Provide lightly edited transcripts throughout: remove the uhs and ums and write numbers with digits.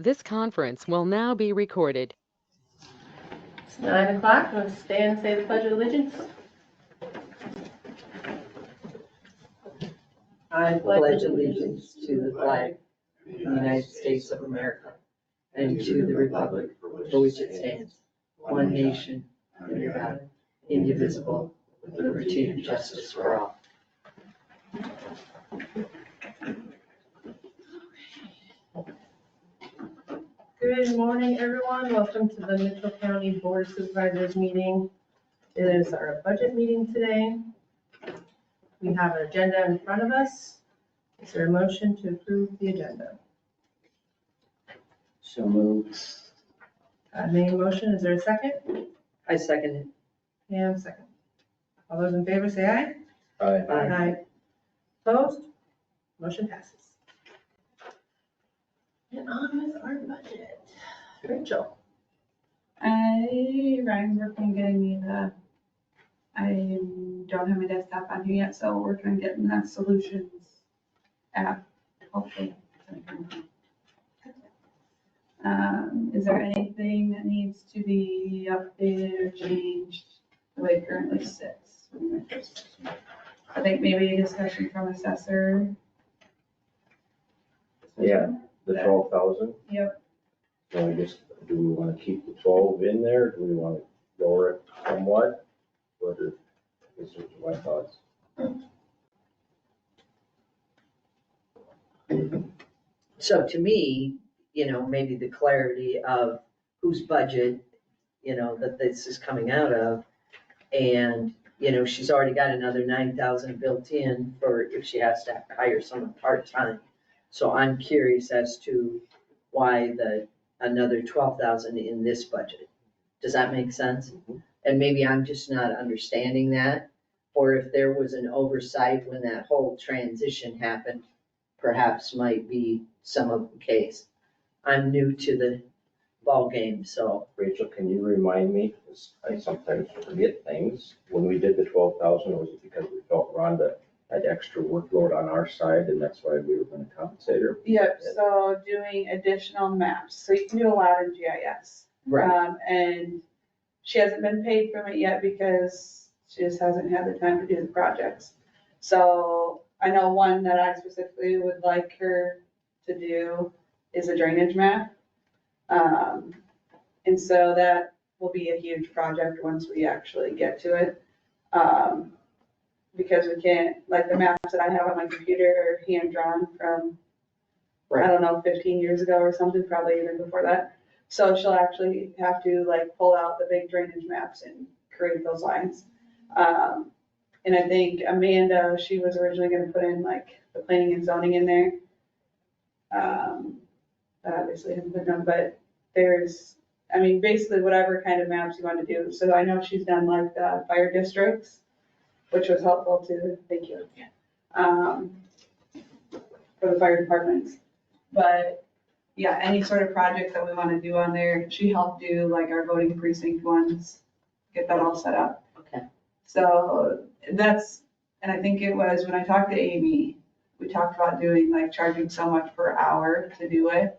This conference will now be recorded. It's 9 o'clock. Let's stand and say the Pledge of Allegiance. I pledge allegiance to the flag of the United States of America and to the republic for which it stands, one nation, under God, indivisible, with liberty and justice for all. Good morning, everyone. Welcome to the Mitchell County Board of Supervisors meeting. It is our budget meeting today. We have an agenda in front of us. Is there a motion to approve the agenda? So moved. Made a motion. Is there a second? I second it. And second. All those in favor say aye. Aye. Aye. Opposed? Motion passes. And on with our budget. Rachel. Ryan's working on getting me I don't have my desktop on here yet, so we're trying to get that solutions app, hopefully. Is there anything that needs to be updated or changed the way it currently sits? I think maybe a discussion from assessor. Yeah, the 12,000. Yep. So I guess, do we want to keep the 12 in there? Do we want to lower it somewhat? What are, this is my thoughts. So to me, maybe the clarity of whose budget, that this is coming out of. And, she's already got another 9,000 built in for if she has to hire someone part-time. So I'm curious as to why another 12,000 in this budget. Does that make sense? And maybe I'm just not understanding that, or if there was an oversight when that whole transition happened, perhaps might be some of the case. I'm new to the ball game, so. Rachel, can you remind me, because I sometimes forget things, when we did the 12,000, was it because we felt Rhonda had extra workload on our side and that's why we were going to compensate her? Yep, so doing additional maps, so you can do a lot in GIS. And she hasn't been paid from it yet because she just hasn't had the time to do the projects. So I know one that I specifically would like her to do is a drainage map. And so that will be a huge project once we actually get to it. Because we can't, like the maps that I have on my computer are hand drawn from, I don't know, 15 years ago or something, probably even before that. So she'll actually have to pull out the big drainage maps and create those lines. And I think Amanda, she was originally gonna put in the planning and zoning in there. That obviously hasn't been done, but basically whatever kind of maps you want to do. So I know she's done the fire districts, which was helpful too, thank you. For the fire departments. But yeah, any sort of project that we want to do on there, she helped do our voting precinct ones, get that all set up. Okay. So and I think it was when I talked to Amy, we talked about doing charging so much per hour to do it.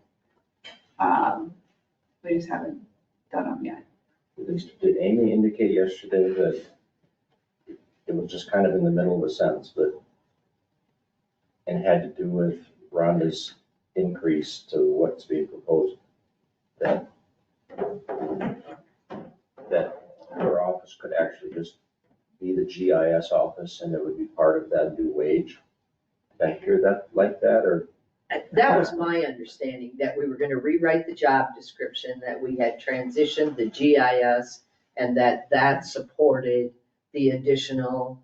We just haven't done them yet. At least, did Amy indicate yesterday that it was just kind of in the middle of a sentence, and had to do with Rhonda's increase to what's being proposed? That her office could actually just be the GIS office and it would be part of that new wage? Did I hear that like that, or? That was my understanding, that we were gonna rewrite the job description, that we had transitioned the GIS, and that supported the additional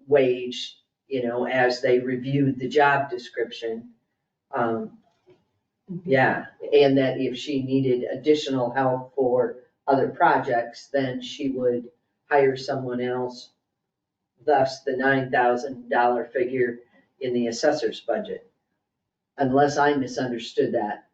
wage, as they reviewed the job description. Yeah, and that if she needed additional help for other projects, then she would hire someone else, thus the $9,000 figure in the assessor's budget. Unless I misunderstood that.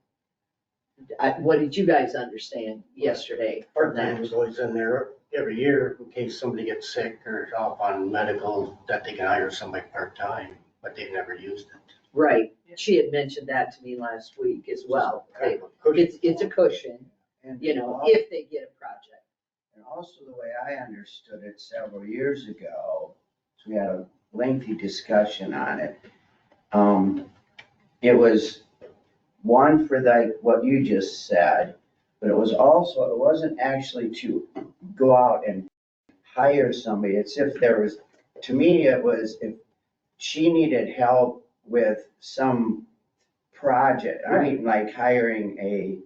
What did you guys understand yesterday from Part-time that? was always in there every year in case somebody gets sick or off on medical, that they can hire somebody part-time, but they've never used it. Right, she had mentioned that to me last week as well. It's a cushion, And you know, if they get a project. And also the way I understood it several years ago, so we had a lengthy discussion on it. It was one for like what you just said, but it was also, it wasn't actually to go out and hire somebody. It's if there was, to me, it was if she needed help with some project. I mean, like hiring a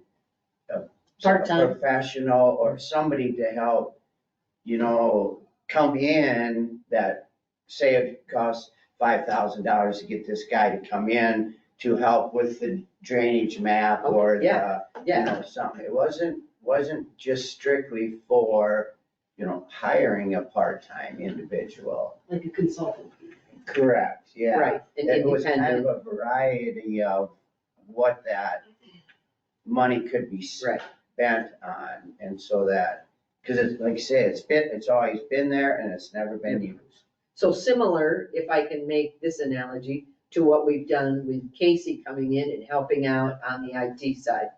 Part-time. professional or somebody to help, come in that, say it costs $5,000 to get this guy to come in to help with the drainage map or Yeah, something. It wasn't just strictly for, hiring a part-time individual. Like a consultant. Correct, yeah. right, and It was kind independent, of a variety of what that money could be right. spent on, and so that, because it's, like you say, it's always been there and it's never been used. So similar, if I can make this analogy, to what we've done with Casey coming in and helping out on the IT side.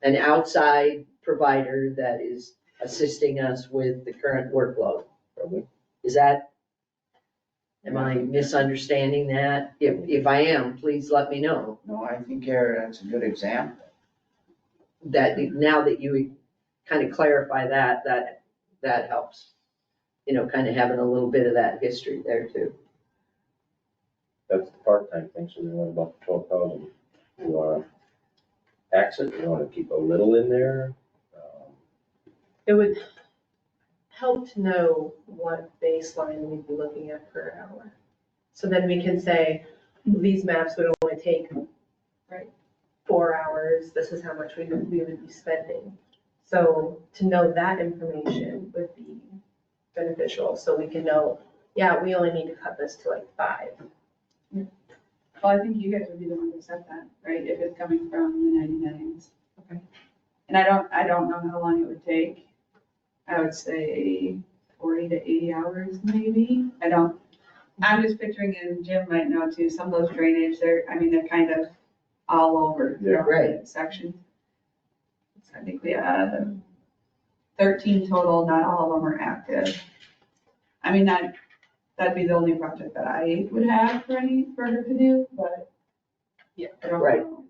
An outside provider that is assisting us with the current workload. Probably. Is that, am I misunderstanding that? If I am, please let me know. No, I think that's a good example. That now that you kind of clarify that helps. Kind of having a little bit of that history there too. That's the part-time thing, so we want about 12,000. You wanna ax it, you wanna keep a little in there? It would help to know what baseline we'd be looking at per hour. So then we can say, these maps would only take, right, 4 hours, this is how much we would be spending. So to know that information would be beneficial, so we can know, yeah, we only need to cut this to like 5. Well, I think you guys would be the one to set that, right, if it's coming from the 99s. Okay. And I don't know how long it would take. I would say 40 to 80 hours maybe. I'm just picturing, and Jim might know too, some of those drainage, they're kind of all over. Yeah, right. Sections. So I think we have 13 total, not all of them are active. That'd be the only project that I would have for her to do, but Yeah. I don't Right. know.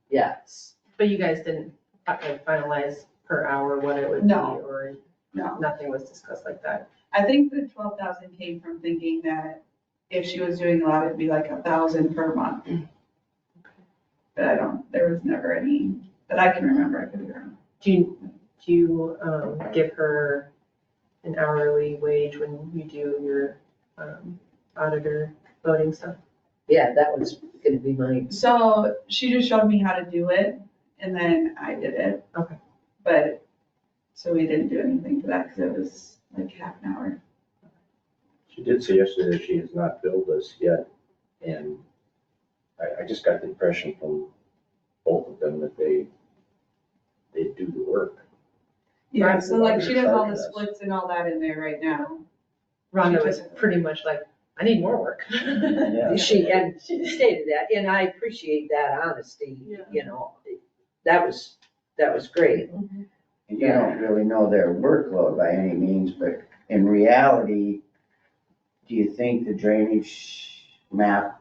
Yes. But you guys didn't finalize per hour what it would be, No. or No. nothing was discussed like that? I think the 12,000 came from thinking that if she was doing a lot, it'd be like 1,000 per month. But there was never any, that I can remember, I could be wrong. Do you give her an hourly wage when you do your auditor voting stuff? Yeah, that was gonna be my, So she just showed me how to do it, and then I did it. Okay. But, so we didn't do anything for that, because it was like half an hour. She did say yesterday she has not billed us yet, and I just got the impression from both of them that they do the work. Yeah, so like she does all Charging the us. splits and all that in there right now. Rhonda She was just- pretty much like, I need more work. Yeah. she stated that, and I appreciate that honesty, that was great. And you don't really know their workload by any means, but in reality, do you think the drainage map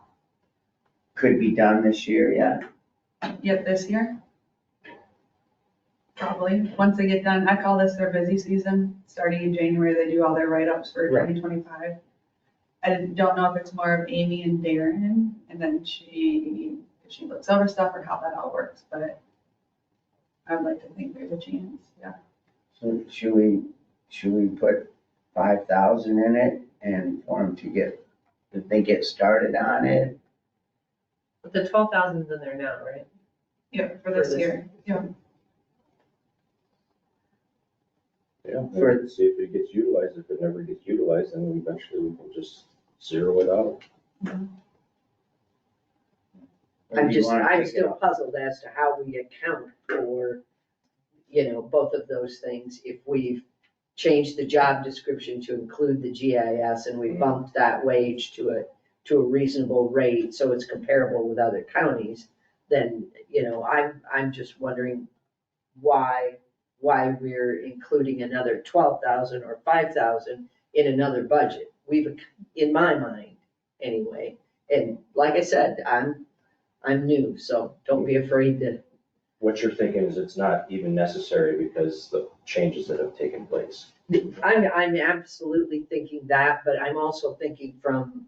could be done this year yet? Yep, this year. Probably, once they get done, I call this their busy season, starting in January, they do all their write-ups for Right. 2025. I don't know if it's more of Amy and Darren, and then she looks over stuff or how that all works, but I would like to think there's a chance, yeah. So should we put 5,000 in it and for them if they get started on it? But the 12,000 is in there now, right? Yeah, for this year, yeah. Yeah, For- see if it gets utilized. If it never gets utilized, then eventually we can just zero it out. Or do you wanna I'm take it still off? puzzled as to how we account for, both of those things. If we've changed the job description to include the GIS and we bumped that wage to to a reasonable rate, so it's comparable with other counties, then, I'm just wondering why we're including another 12,000 or 5,000 in another budget. In my mind, anyway, and like I said, I'm new, so don't be afraid to. What you're thinking is it's not even necessary because the changes that have taken place. I'm absolutely thinking that, but I'm also thinking from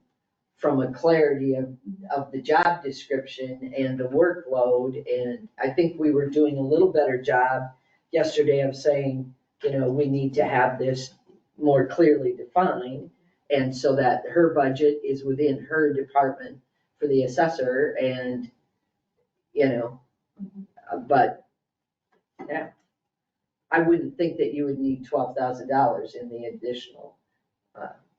a clarity of the job description and the workload. And I think we were doing a little better job yesterday of saying, we need to have this more clearly defined. And so that her budget is within her department for the assessor and, but, yeah. I wouldn't think that you would need $12,000 in the additional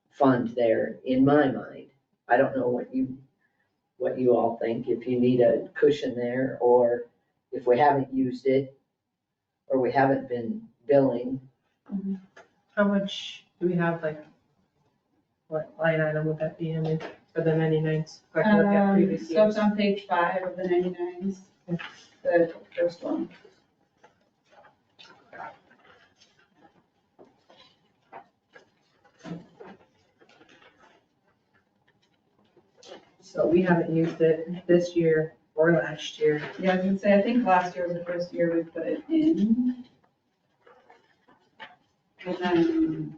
fund there, in my mind. I don't know what you all think, if you need a cushion there, or if we haven't used it, or we haven't been billing. How much do we have, like, what line item would that be in for the 99s? If I can look at previous So years. it's on page 5 of the 99s, the first one. So we haven't used it this year or last year. Yeah, I was gonna say, I think last year was the first year we put it in. And then.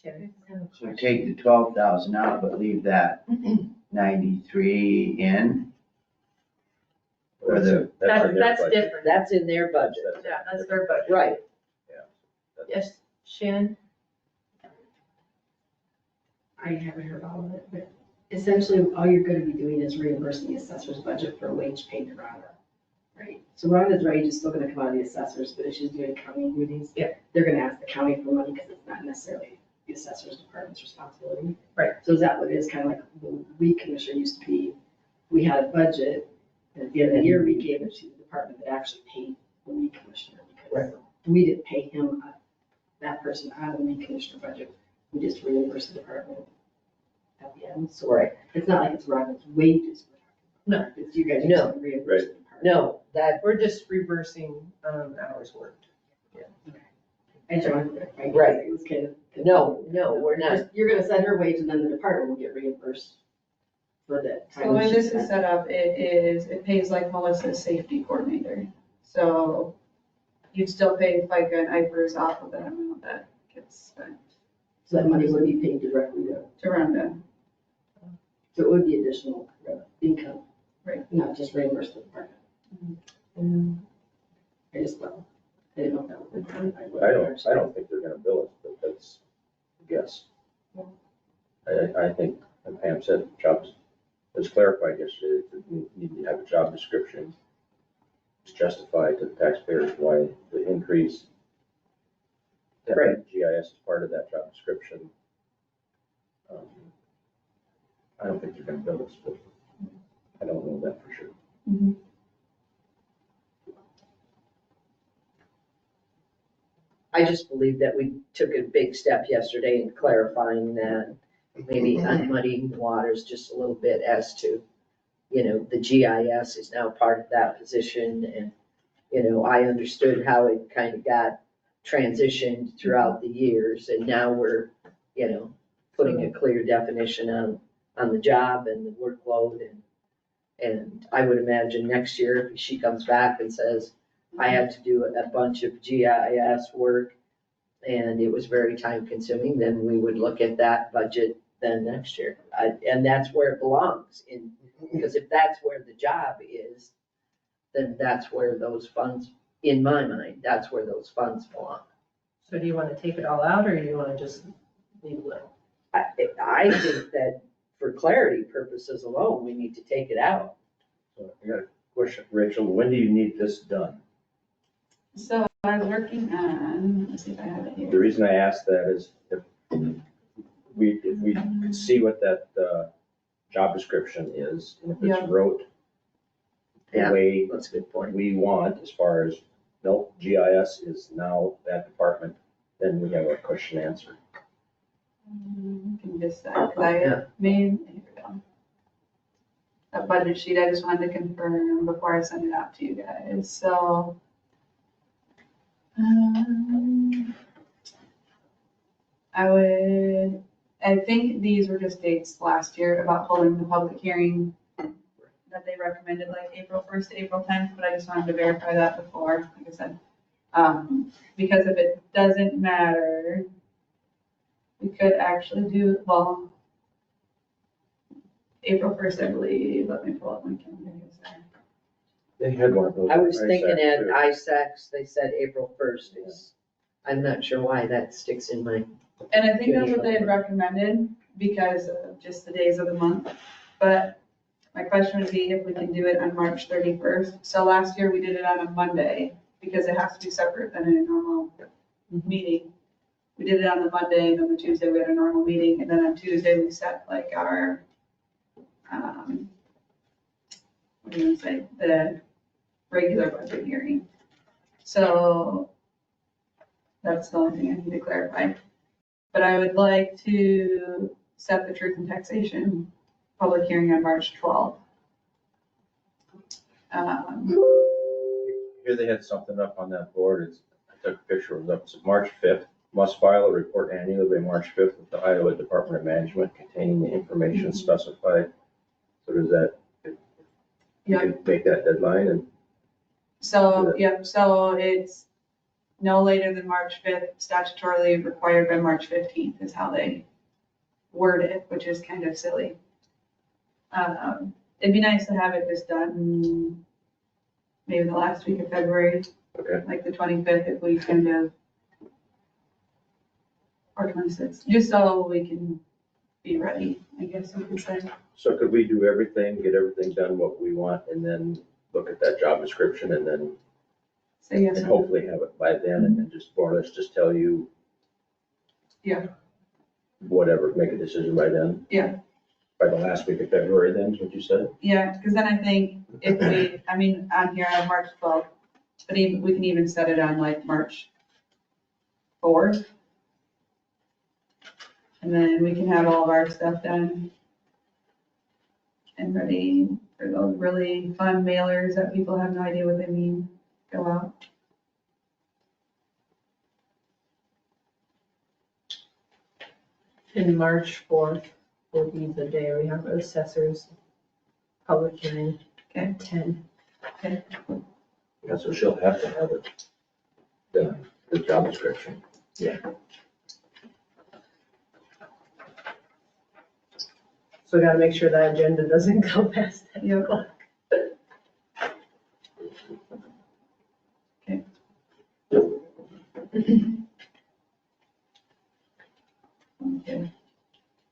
Sherry? So take the 12,000 out, but leave that 93 in. Or the, That's in their That's budget. different. That's in their budget, Yeah, that's their budget. right? Yes, Shannon? I haven't heard all of it, but essentially, all you're gonna be doing is reimbursing the assessor's budget for a wage paid to Rhonda, right? So Rhonda's wage is still gonna come out of the assessors, but if she's doing county meetings, Yeah. they're gonna ask the county for money, because it's not necessarily the assessor's department's responsibility. Right. So is that what it is, kind of like the weed commissioner used to be, we had a budget, and at the end of the year, we gave it to the department that actually paid the weed commissioner, because we didn't pay him, that person out of the weed commissioner budget, we just reimbursed the department at the end, so it's not like it's Rhonda's wages. No. It's you guys No. just reimburse the department. No, that, We're just reversing hours worked. I just wanted to clarify. Right. It was kind of. no, we're not. You're gonna set her wage and then the department will get reimbursed for that time. So the way she this is spent. set up, it pays like Melissa's safety coordinator. So you'd still pay FICA and IFRS off of that amount that gets spent So that money would be paid directly to Rhonda. so it would be additional income. Right. Not just reimbursed to the department. I just, I didn't know if that was. I don't think they're gonna bill us, but that's a guess. I think, like Pam said, jobs, as clarified yesterday, that we need to have a job description. It's justified to the taxpayers why the increase. Right. GIS is part of that job description. I don't think they're gonna bill us, but I don't know that for sure. I just believe that we took a big step yesterday in clarifying that, maybe unmuddying the waters just a little bit as to, the GIS is now part of that position, and, I understood how it kind of got transitioned throughout the years, and now we're, putting a clear definition on the job and the workload, and I would imagine next year, if she comes back and says, I had to do a bunch of GIS work, and it was very time consuming, then we would look at that budget then next year. And that's where it belongs, because if that's where the job is, then that's where those funds, in my mind, that's where those funds belong. So do you want to take it all out, or do you want to just leave it little? I think that for clarity purposes alone, we need to take it out. So I got a question, Rachel, when do you need this done? So I was working on, let me see if I have it The here. reason I ask that is if if we could see what that, job description is, and if Yeah. it's wrote the Yeah. way That's a good point. we want, as far as, nope, GIS is now that department, then we have a question answer. Can just, cause I Yeah. made, here we go. That budget sheet, I just wanted to confirm before I send it out to you guys, so. I think these were just dates last year about holding the public hearing that they recommended, like April 1st to April 10th, but I just wanted to verify that before, like I said. Because if it doesn't matter, we could actually do, well, April 1st, I believe, let me pull up my calendar. They had one of those. I was thinking ISAC at too. ISACs, they said April 1st is, I'm not sure why that sticks in my, And I think that's what they had recommended because of just the days of the month. But my question would be if we can do it on March 31st. So last year we did it on a Monday because it has to be separate than a normal meeting. We did it on the Monday and then the Tuesday we had a normal meeting. And then on Tuesday we set like our, what do you want to say, the regular budget hearing. So that's the only thing I need to clarify. But I would like to set the truth and taxation public hearing on March 12th. Here they had something up on that board, it's, I took a picture, it was up, it's March 5th. Must file a report annually by March 5th with the Iowa Department of Management containing the information specified. So does that, you can make that deadline and So, yep, so it's no later than March 5th, statutorily required by March 15th is how they word it, which is kind of silly. It'd be nice to have it just done maybe the last week of February, okay. like the 25th, if we kind of, or 26th, just so we can be ready, I guess we could say. So could we do everything, get everything done what we want, and then look at that job description and then, Say yes. and hopefully have it by then, and then just more or less just tell you. Yeah. Whatever, make a decision by then? Yeah. By the last week of February then, is what you said? Yeah, because then I think if we, I mean, on here I have March 12th, but even, we can even set it on like March 4th. And then we can have all of our stuff done and ready for those really fun mailers that people have no idea what they mean, go out. And March 4th will be the day we have the assessors public hearing at 10. Yeah, so she'll have to have it, the job description. So we gotta make sure that agenda doesn't go past 10 o'clock. Okay.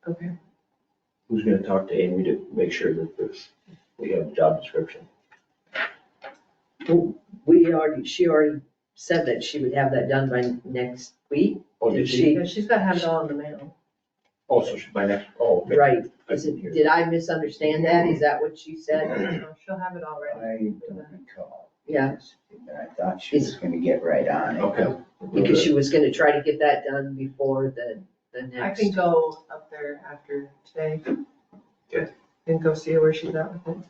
Okay. Who's gonna talk to Amy to make sure that we have a job description? she already said that she would have that done by next week. Oh, did she? Yeah, she's gotta have it all in the mail. Oh, so she, by next, oh, okay. Right, I is it, didn't hear did I misunderstand that? Is that what she said? She'll have it all ready. I don't recall. Yeah. But I thought she was gonna get right on it. Okay. Because she was gonna try to get that done before the I next. can go up there after today. Okay. And go see where she's at with it.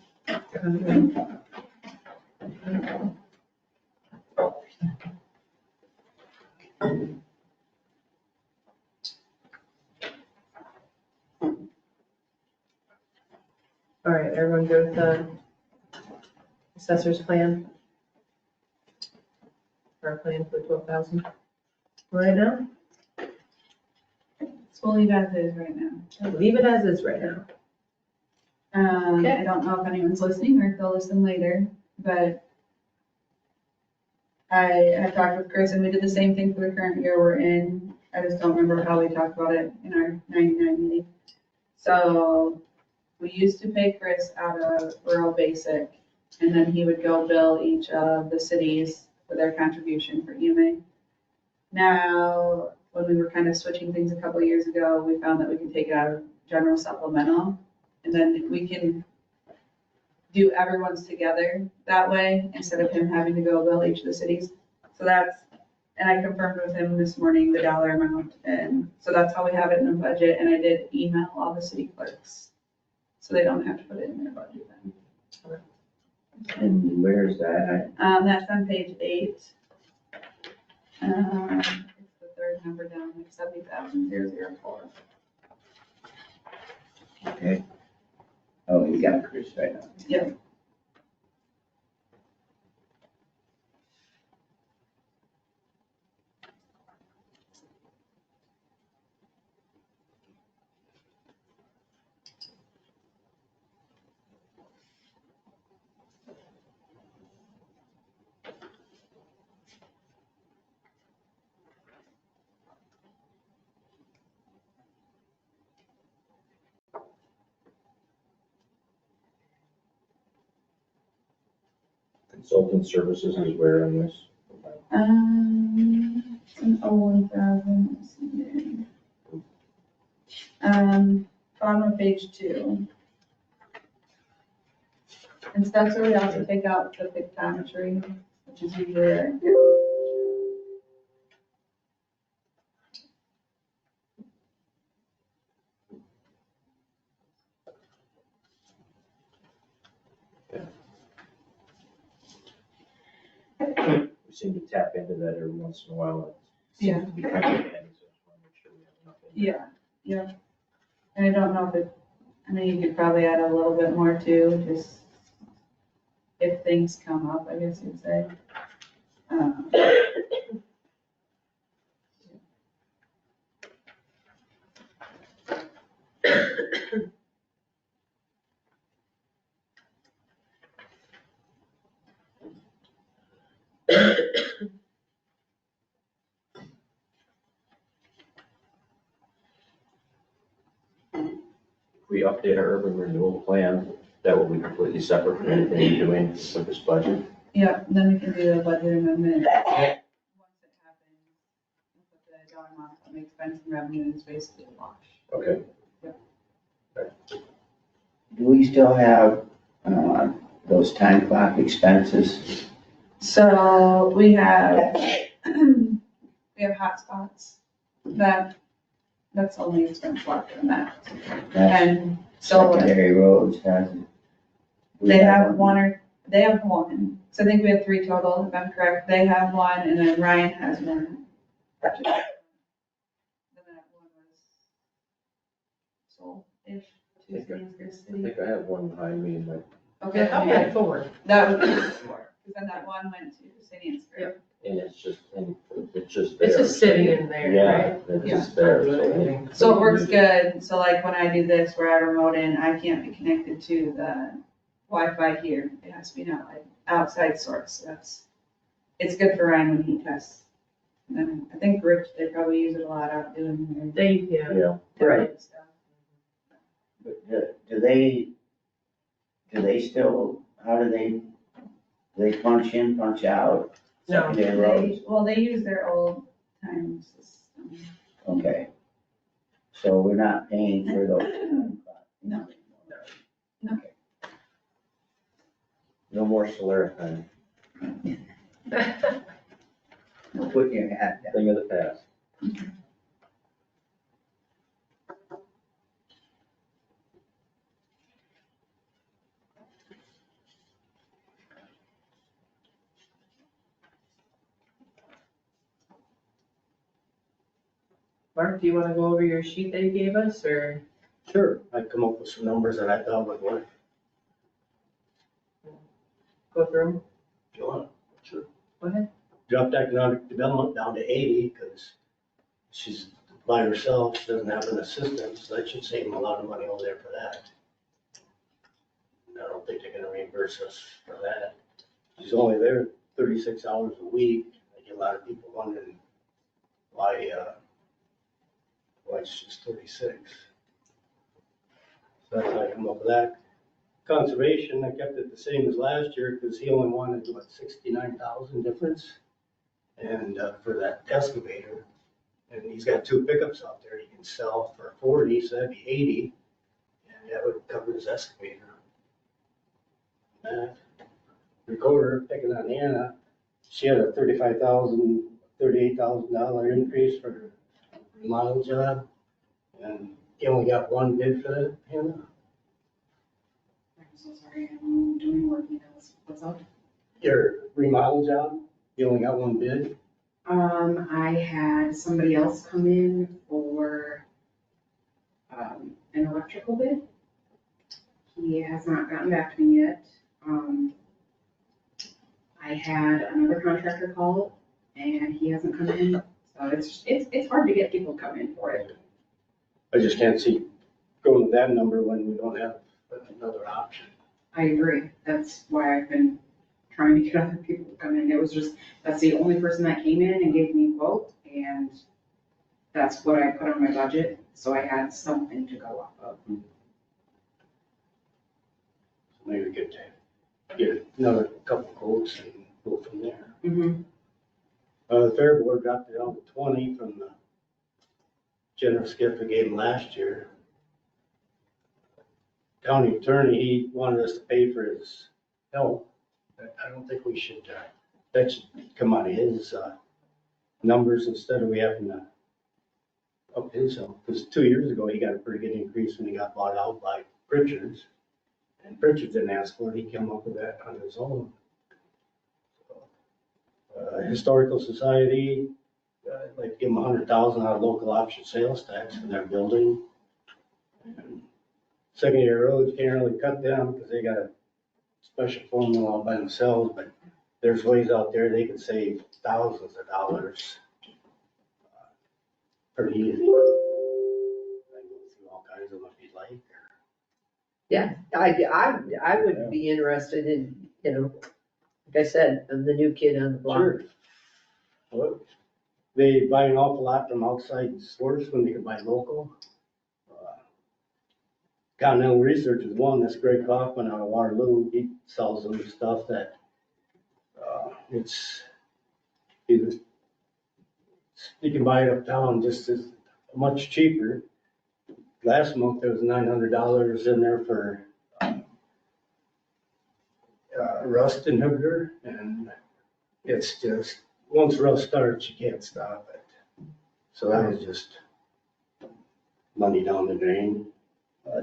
All right, everyone good with the assessor's plan? Our plan for 12,000. Right now? So we'll leave as is right now. Leave it as is right now. I don't know if anyone's listening or if they'll listen later, but I have talked with Chris and we did the same thing for the current year we're in. I just don't remember how we talked about it in our 99 meeting. So we used to pay Chris out of rural basic and then he would go bill each of the cities for their contribution for EMA. Now, when we were kind of switching things a couple of years ago, we found that we can take it out of general supplemental. And then we can do everyone's together that way, instead of him having to go bill each of the cities. So that's, and I confirmed with him this morning the dollar amount, and so that's how we have it in the budget, and I did email all the city clerks, so they don't have to put it in their budget then. And where's that? That's on page 8. It's the third number down, like 70,004. Okay. Oh, you got Chris right now. Yep. Consultant services is where in this? It's an 1,000, let's see here. Bottom of page 2. And so that's where we also take out the pictometry, which is usually there. We seem to tap into that every once in a while. It seems Yeah. to be kind of heavy, so I just want to make sure we have enough in there. Yeah. And I don't know if it, I mean, you could probably add a little bit more too, just if things come up, I guess you'd say. If we update our urban renewal plan, that will be completely separate from anything you're doing with this budget. Yeah, then we can do the budget amendment. Once it happens, we'll put the dollar amount on the expense and revenue is basically a wash. Okay. Do we still have, those time clock expenses? So we have, we have hotspots, that's only expense left in that. That's And so secondary roads has. they have one, so I think we have 3 total, if I'm correct, they have 1, and then Ryan has 1. Then that one was sold-ish to Sandusky I City. think I have one behind me in my, Okay, I thought we had 4. that would be 4, because then that one went to St. Ansgar. Yep. and it's just there. It's just sitting in there, Yeah, right? it's Yeah. just there. So So it works good, so like when I do this, where I remote in, I can't be connected to the Wi-Fi here, it has to be an outside source, it's good for Ryan when he tests. And then I think Rich, they probably use it a lot out doing Yeah. Yeah, their Right. stuff. Do they still, how do they punch in, punch out? No, Secondary roads? They use their old time system. Okay. So we're not paying for those time clocks? No. no more Solaris time, Put your hat down. thing of the past. Mark, do you want to go over your sheet that you gave us, or? Sure, I come up with some numbers that I thought would work. Go through them? If you want, sure. Go ahead. Dropped economic development down to 80 because she's by herself, she doesn't have an assistant, so that should save them a lot of money over there for that. I don't think they're gonna reimburse us for that. She's only there 36 hours a week. I get a lot of people wondering why it's just 36. So that's how I come up with that. Conservation, I kept it the same as last year because he only wanted, 69,000 difference? And for that excavator, And he's got 2 pickups out there he can sell for 40, so that'd be 80. And that would cover his excavator. Recorder, picking on Anna, she had a $38,000 increase for her remodel job. And he only got 1 bid for that, Hannah. I'm so sorry, I'm doing work emails. What's up? Your remodel job, you only got 1 bid? I had somebody else come in for, an electrical bid. He has not gotten back to me yet. I had another contractor call and he hasn't come in, so it's hard to get people to come in for it. I just can't see going with that number when we don't have another option. I agree, that's why I've been trying to get other people to come in. It was just, that's the only person that came in and gave me a quote, and that's what I put on my budget, so I had something to go off of. Maybe we could get another couple quotes and go from there. Mm-hmm. The fair board dropped it down to 20 from the generous gift we gave him last year. County attorney, he wanted us to pay for his help. I don't think we should, that should come out of his numbers instead of we having to up his help. Because 2 years ago, he got a pretty good increase when he got bought out by Pritchard's. And Pritchard didn't ask for it, he came up with that on his own. Historical Society, I'd like to give them $100,000 out of local option sales tax for their building. And secondary roads, can't really cut them because they got a special formula all by themselves, but there's ways out there they could save thousands of dollars pretty easy. I go through all kinds of what you'd like. Yeah, I would be interested in, like I said, I'm the new kid on the block. Sure. Well, they buy an awful lot from outside source when they can buy local. Continental Research is one, that's Greg Kaufman out of Waterloo, he sells them stuff that, it's, you can buy it uptown just as much cheaper. Last month, there was $900 in there for, rust inhibitor, and it's just, once rust starts, you can't stop it. So that was just money down the drain.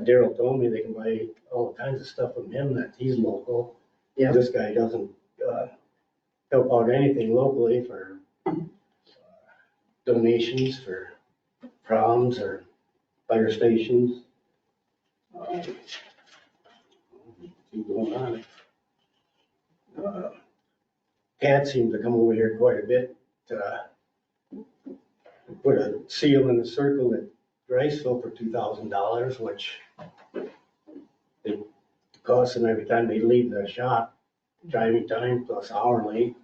Daryl told me they can buy all kinds of stuff from him that he's local. Yeah. This guy doesn't help out anything locally for donations for proms or fire stations. Keep going on. Cat seems to come over here quite a bit. Put a seal in the circle at Riceville for $2,000, which it costs them every time they leave the shop, driving time plus hourly.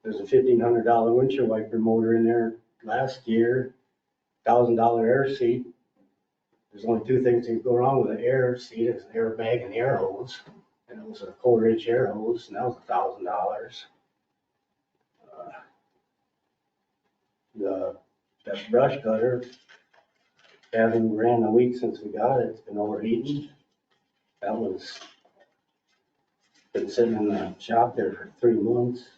There's a $1,500 windshield wiper motor in there last year, $1,000 air seat. There's only 2 things that can go wrong with an air seat, it's an airbag and air hose. And it was a 1/4-inch air hose, and that was $1,000. That brush cutter, hasn't ran a week since we got it, it's been overheating. That was, been sitting in the shop there for 3 months.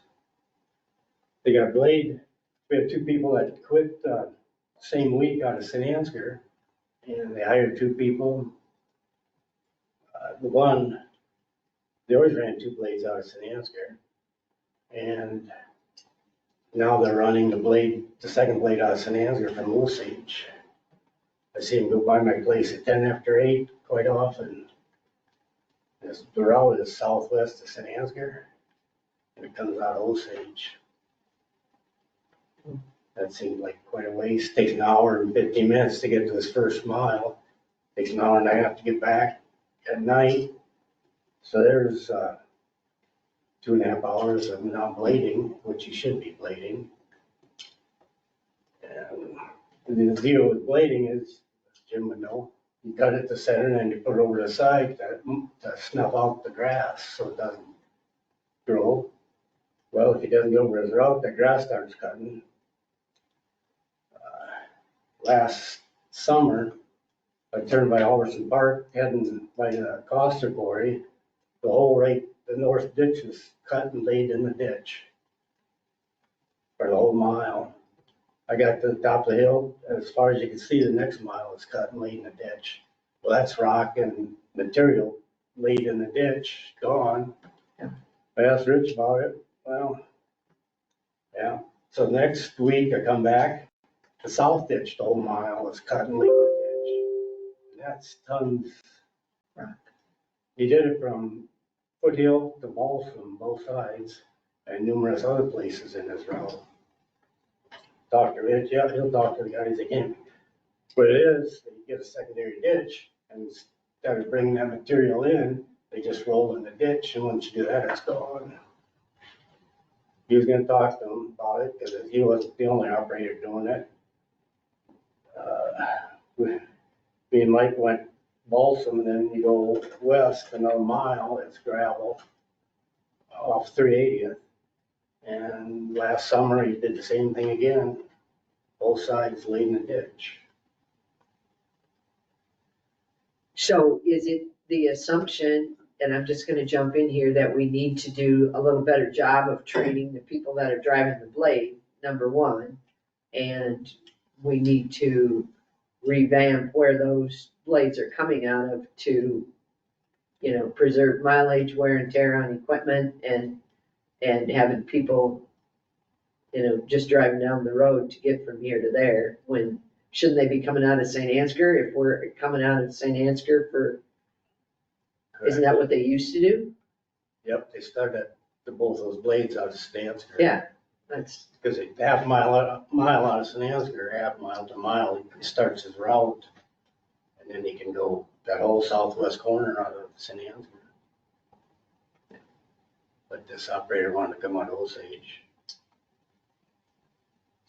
They got a blade, we had 2 people that quit, same week out of St. Ansgar, and they hired 2 people. They always ran 2 blades out of St. Ansgar, and now they're running the second blade out of St. Ansgar from Osage. I see them go by my place at 10 after 8 quite often. The route is southwest of St. Ansgar, and it comes out of Osage. That seemed like quite a ways. Takes an hour and 15 minutes to get to his first mile. Takes an hour and a half to get back at night. So there's 2.5 hours of not blading, which you should be blading. And the deal with blading is, as Jim would know, you cut it to center and then you put it over the side to snuff out the grass so it doesn't grow. Well, if he doesn't go over his route, the grass starts cutting. last summer, I turned by Alderson Park, heading by the Coster Quarry. The whole the north ditch was cut and laid in the ditch for the whole mile. I got to the top of the hill, as far as you can see, the next mile is cut and laid in the ditch. Well, that's rock and material laid in the ditch, gone. Yeah. I asked Rich about it. Well, yeah. So next week I come back, the south ditch, the whole mile is cut and laid in the ditch. And that's tons of rock. He did it from Foothill to Balsam, both sides, and numerous other places in his route. Talk to Rich, yeah, he'll talk to the guys again. What it is, they get a secondary ditch, and instead of bringing that material in, they just roll in the ditch, and once you do that, it's gone. He was gonna talk to him about it, because he wasn't the only operator doing it. Me and Mike went Balsam, and then you go west another mile, it's gravel off 380th. And last summer, he did the same thing again, both sides laid in the ditch. So is it the assumption, and I'm just gonna jump in here, that we need to do a little better job of training the people that are driving the blade, number one, and we need to revamp where those blades are coming out of to, you know, preserve mileage, wear and tear on equipment, and having people, you know, just driving down the road to get from here to there, when, shouldn't they be coming out of St. Ansgar if we're coming out of St. Ansgar for, isn't that what they used to do? Yep, they started both those blades out of Stansker. Yeah, that's, Because half mile out of Stansker, half mile to mile, he starts his route. And then he can go that whole southwest corner out of St. Ansgar. But this operator wanted to come out of Osage.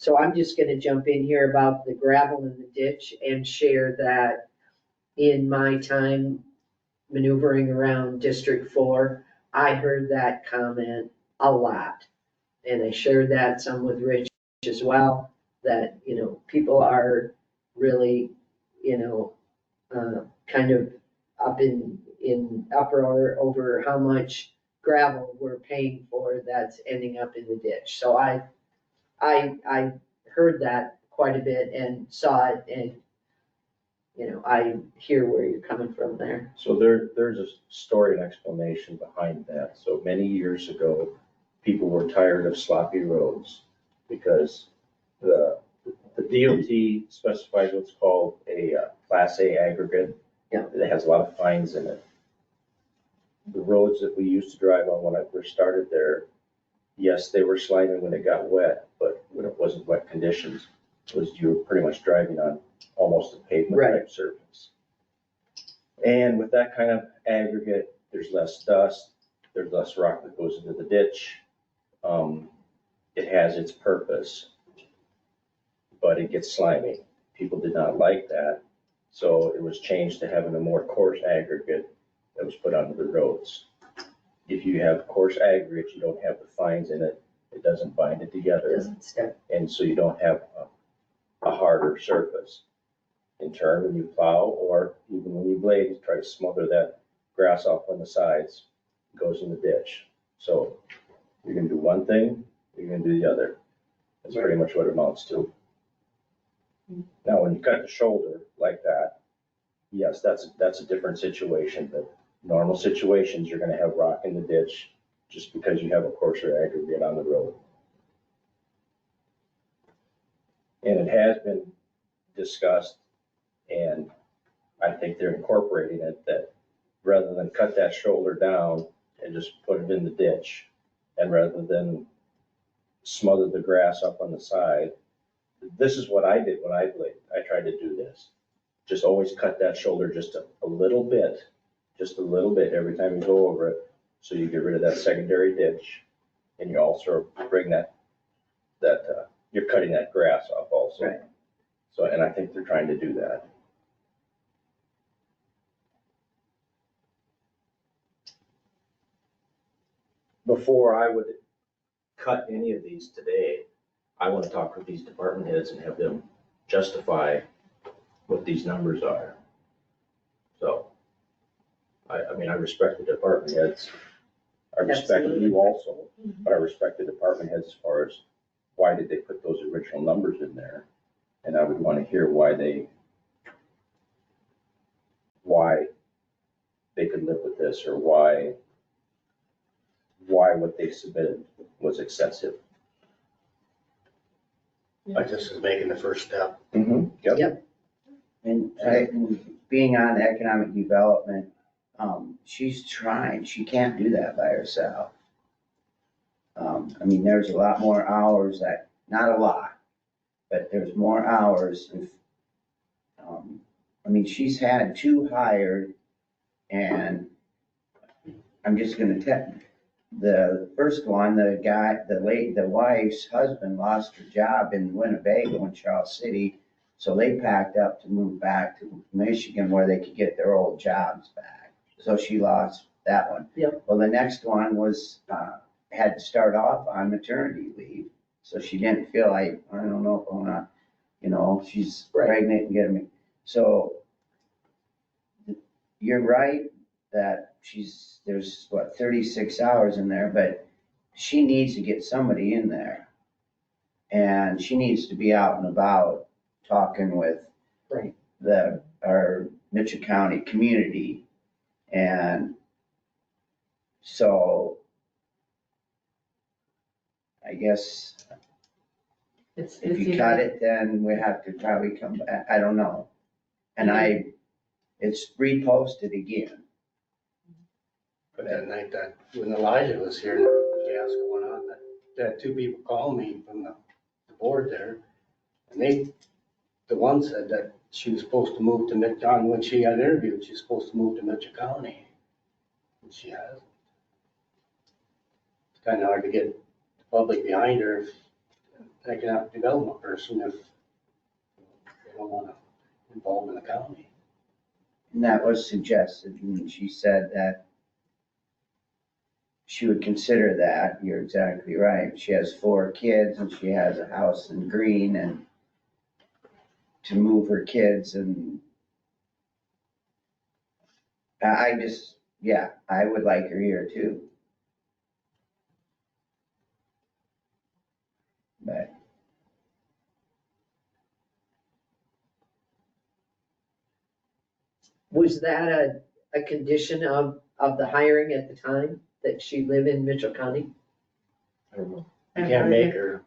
so I'm just gonna jump in here about the gravel in the ditch and share that in my time maneuvering around District 4, I heard that comment a lot. And I shared that some with Rich as well, that, you know, people are really, you know, kind of up in uproar over how much gravel we're paying for that's ending up in the ditch. So I heard that quite a bit and saw it, and, you know, I hear where you're coming from there. So there's a story and explanation behind that. So many years ago, people were tired of sloppy roads because the DOT specifies what's called a Class A aggregate. Yeah. It has a lot of fines in it. The roads that we used to drive on when I first started there, yes, they were sliding when it got wet, but when it wasn't wet conditions, you were pretty much driving on almost a pavement Right. type surface. And with that kind of aggregate, there's less dust, there's less rock that goes into the ditch. It has its purpose, but it gets slimy. People did not like that, so it was changed to having a more coarse aggregate that was put onto the roads. If you have coarse aggregate, you don't have the fines in it, it doesn't bind it together. Doesn't stick. And so you don't have a harder surface. In turn, when you plow or even when you blade, you try to smother that grass off on the sides, it goes in the ditch. So you're gonna do one thing, you're gonna do the other. That's pretty much what it amounts to. Now, when you cut the shoulder like that, yes, that's a different situation, but normal situations, you're gonna have rock in the ditch just because you have a coarser aggregate on the road. And it has been discussed, and I think they're incorporating it, that rather than cut that shoulder down and just put it in the ditch, and rather than smother the grass up on the side, this is what I did when I bladed. I tried to do this. Just always cut that shoulder just a little bit every time you go over it, so you get rid of that secondary ditch, and you also bring that you're cutting that grass off also. Right. So, and I think they're trying to do that. Before I would cut any of these today, I want to talk with these department heads and have them justify what these numbers are. So, I mean, I respect the department heads. I respect Absolutely. you also, but I respect the department heads as far as why did they put those original numbers in there? And I would want to hear why they could live with this, or why what they submitted was excessive. I just was making the first step. Mm-hmm. Yep. And being on economic development, she's trying, she can't do that by herself. I mean, there's a lot more hours not a lot, but there's more hours if, I mean, she's had 2 hired, and I'm just gonna tell, the first one, the wife's husband lost her job in Winnebago in Charles City. So they packed up to move back to Michigan where they could get their old jobs back. So she lost that one. Yep. Well, the next one was, had to start off on maternity leave. So she didn't feel like, I don't know if I wanna, she's pregnant and getting me. So you're right that there's 36 hours in there, but she needs to get somebody in there. And she needs to be out and about talking with Right. our Mitchell County community. And so I guess It's if you either- cut it, then we have to probably come back, I don't know. And it's reposted again. But that night that, when Elijah was here, and there was chaos going on, that 2 people called me from the board there. And the one said that she was supposed to move to Mitchell, when she got interviewed, she was supposed to move to Mitchell County. And she hasn't. It's kind of hard to get the public behind her, if economic development person, if they don't want to involve in the county. And that was suggested, and she said that she would consider that. You're exactly right. She has 4 kids and she has a house in Green, and to move her kids, and I would like her here too. But Was that a condition of the hiring at the time, that she live in Mitchell County? I don't know. You can't make her,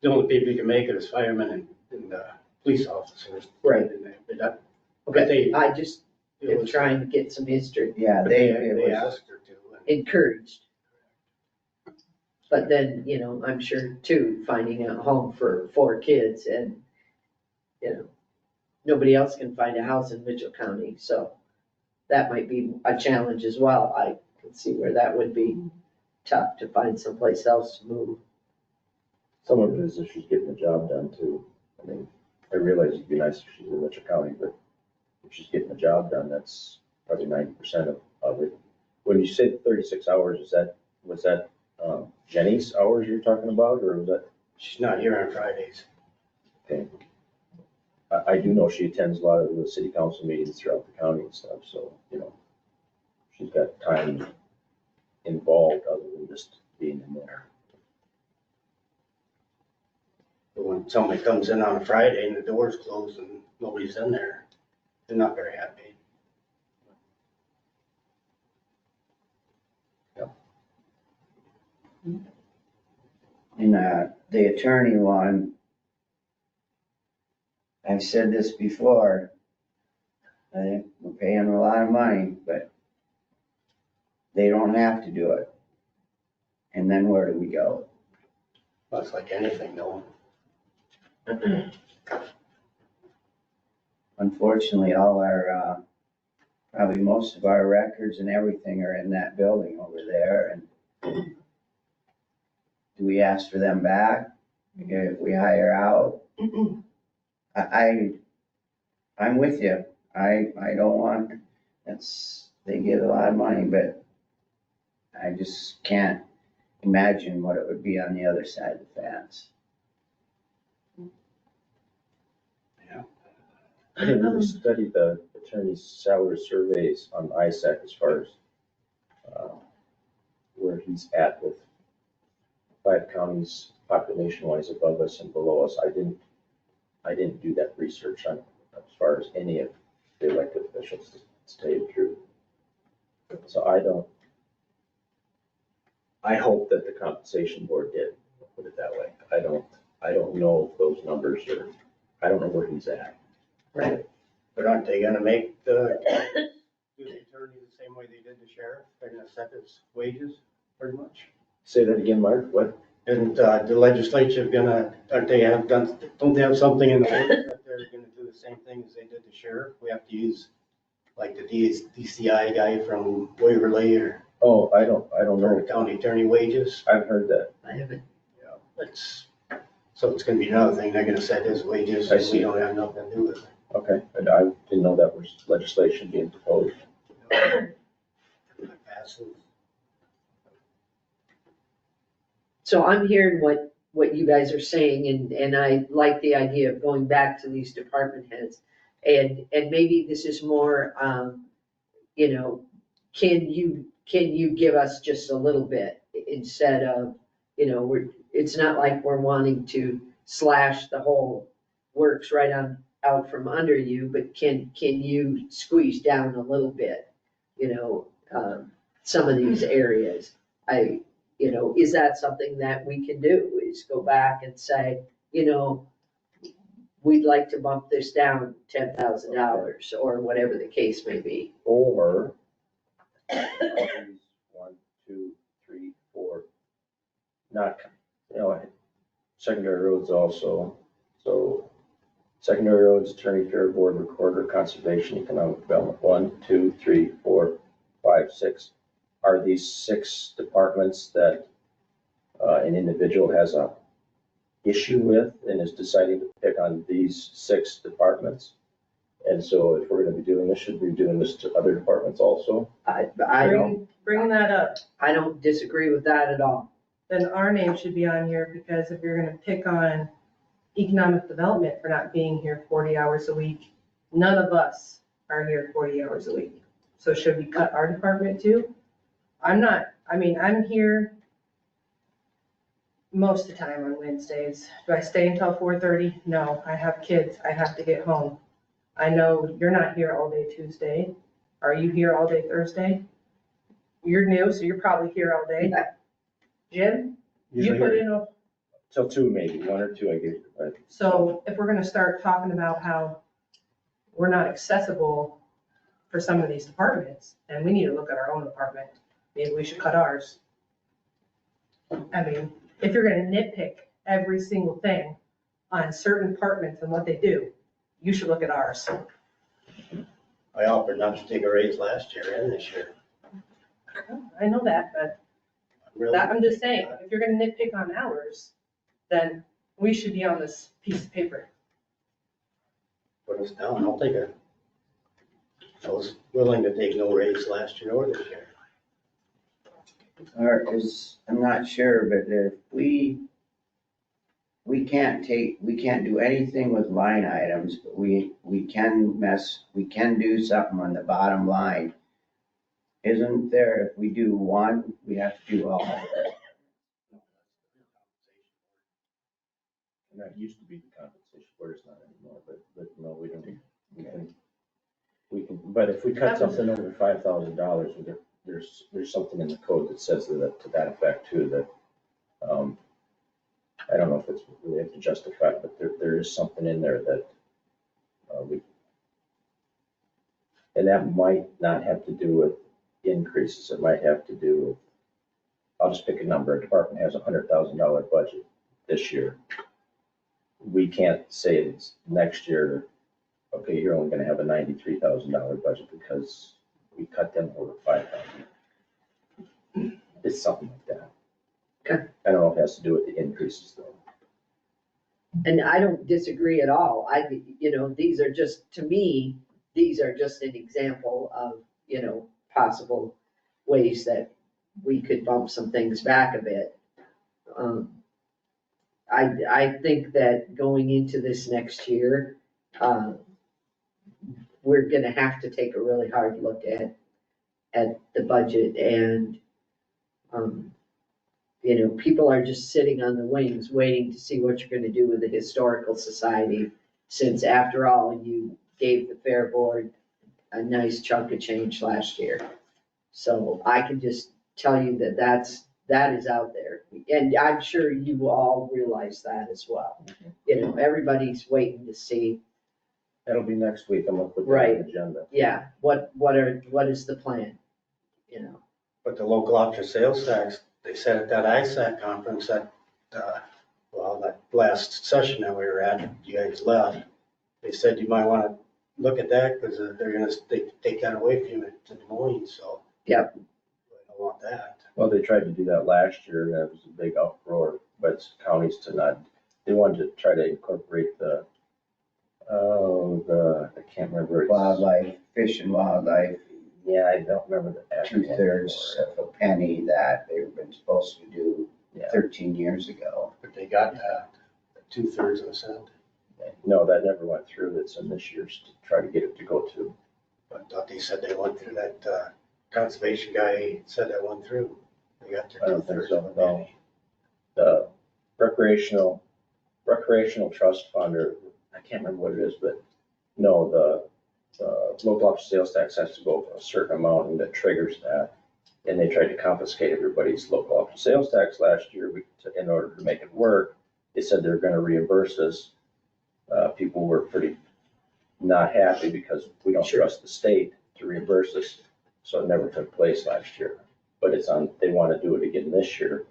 the only people you can make it is firemen and police officers. Right. But that, Okay, I just it am was, trying to get some history, yeah, but it they was, asked her to. and encouraged. But then, I'm sure too, finding a home for 4 kids and, nobody else can find a house in Mitchell County, so that might be a challenge as well. I can see where that would be tough to find someplace else to move. Some of it is if she's getting the job done too. I mean, I realize it'd be nice if she's in Mitchell County, but if she's getting the job done, that's probably 90% of it. When you say 36 hours, was that Jenny's hours you're talking about, or was that? She's not here on Fridays. Okay. I do know she attends a lot of the city council meetings throughout the county and stuff, so, she's got time involved other than just being in there. But when somebody comes in on a Friday and the door's closed and nobody's in there, they're not very happy. and the attorney one, I've said this before, I think we're paying a lot of money, but they don't have to do it. And then where do we go? Well, it's like anything, though. Unfortunately, all our, probably most of our records and everything are in that building over there, and do we ask for them back if we hire out? I'm with you. I don't want, they get a lot of money, but I just can't imagine what it would be on the other side of the fence. I didn't really study the attorney's salary surveys on ISAC as far as where he's at with 5 counties population-wise above us and below us. I didn't do that research on as far as any of the elected officials, to tell you the truth. So I hope that the compensation board did, put it that way. I don't know if those numbers are, I don't know where he's at. Right. But aren't they gonna make do the attorney the same way they did the sheriff? They're gonna set his wages, pretty much? Say that again, Mark, what? And the legislature gonna, don't they have something in the works that they're gonna do the same thing as they did the sheriff? We have to use like the DCI guy from Waverly or Oh, I don't for the know. county attorney wages. I've heard that. I haven't, So it's gonna be another thing, they're gonna set his wages, I and see. we don't have nothing to do with it. Okay, and I didn't know that was legislation being proposed. Passes. so I'm hearing what you guys are saying, and I like the idea of going back to these department heads. And maybe this is more, you know, can you give us just a little bit instead of, you know, it's not like we're wanting to slash the whole works right out from under you, but can you squeeze down a little bit, you know, some of these areas? You know, is that something that we can do, is go back and say, you know, we'd like to bump this down $10,000 or whatever the case may be. Or all these 1, 2, 3, 4, not, you know, secondary roads also. So secondary roads, attorney, fair board, recorder, conservation, economic development, 1, 2, 3, 4, 5, 6. Are these 6 departments that an individual has a issue with and is deciding to pick on these 6 departments? And so if we're gonna be doing this, should we be doing this to other departments also? I don't, Bring that up, I don't disagree with that at all. then our name should be on here, because if you're gonna pick on economic development for not being here 40 hours a week, none of us are here 40 hours a week. So should we cut our department too? I'm here most of the time on Wednesdays. Do I stay until 4:30? No, I have kids, I have to get home. I know you're not here all day Tuesday. Are you here all day Thursday? You're new, so you're probably here all day. Jim, you Usually put here in a, till 2, maybe 1 or 2, I guess. But so if we're gonna start talking about how we're not accessible for some of these departments, and we need to look at our own department, maybe we should cut ours. I mean, if you're gonna nitpick every single thing on certain departments and what they do, you should look at ours. I offered not to take a raise last year and this year. I know that, but Really? I'm just saying, if you're gonna nitpick on ours, then we should be on this piece of paper. Put us down, I'll take it. I was willing to take no raise last year or this year. Or I'm not sure, but if we can't do anything with line items, but we can do something on the bottom line. Isn't there, if we do one, we have to do all of it? And that used to be the compensation board, it's not anymore, but no, we don't. We can, but if we cut something over $5,000, there's something in the code that says that to that effect too, that, I don't know if it's, we have to justify, but there is something in there that, and that might not have to do with increases, it might have to do with, I'll just pick a number, a department has $100,000 budget this year. We can't say it's next year, okay, you're only gonna have a $93,000 budget because we cut them over 5,000. It's something like that. Okay. I don't know if it has to do with the increases though. And I don't disagree at all. You know, these are just, to me, these are just an example of, you know, possible ways that we could bump some things back a bit. I think that going into this next year, we're gonna have to take a really hard look at the budget and, you know, people are just sitting on the wings waiting to see what you're gonna do with the Historical Society, since after all, you gave the Fair Board a nice chunk of change last year. So I can just tell you that that is out there. And I'm sure you all realize that as well. You know, everybody's waiting to see, That'll be next week, I'm gonna put that on Right. the agenda. yeah, what is the plan? You know, But the local option sales tax, they said at that ISAC conference that, that last session that we were at, you guys left, they said you might want to look at that because they're gonna take that away from you to Des Moines, so. Yep. I don't want that. Well, they tried to do that last year, and it was a big uproar, but counties to not, they wanted to try to incorporate I can't remember. Wildlife, fish and wildlife, Yeah, I don't remember the acronym 2/3 for it. of a penny that they've been supposed to do Yeah. 13 years ago. But they got that, 2/3 of a cent. No, that never went through. It's in this year's to try to get it to go to. But I thought they said they went through that, conservation guy said that went through. They got their I don't think 2/3 so, of a no. penny. The recreational trust fund, or I can't remember what it is, but no, the local option sales tax has to go for a certain amount and that triggers that. And they tried to confiscate everybody's local option sales tax last year in order to make it work. They said they're gonna reimburse us. People were pretty not happy because we don't trust the state to reimburse us. So it never took place last year, but they want to do it again this year,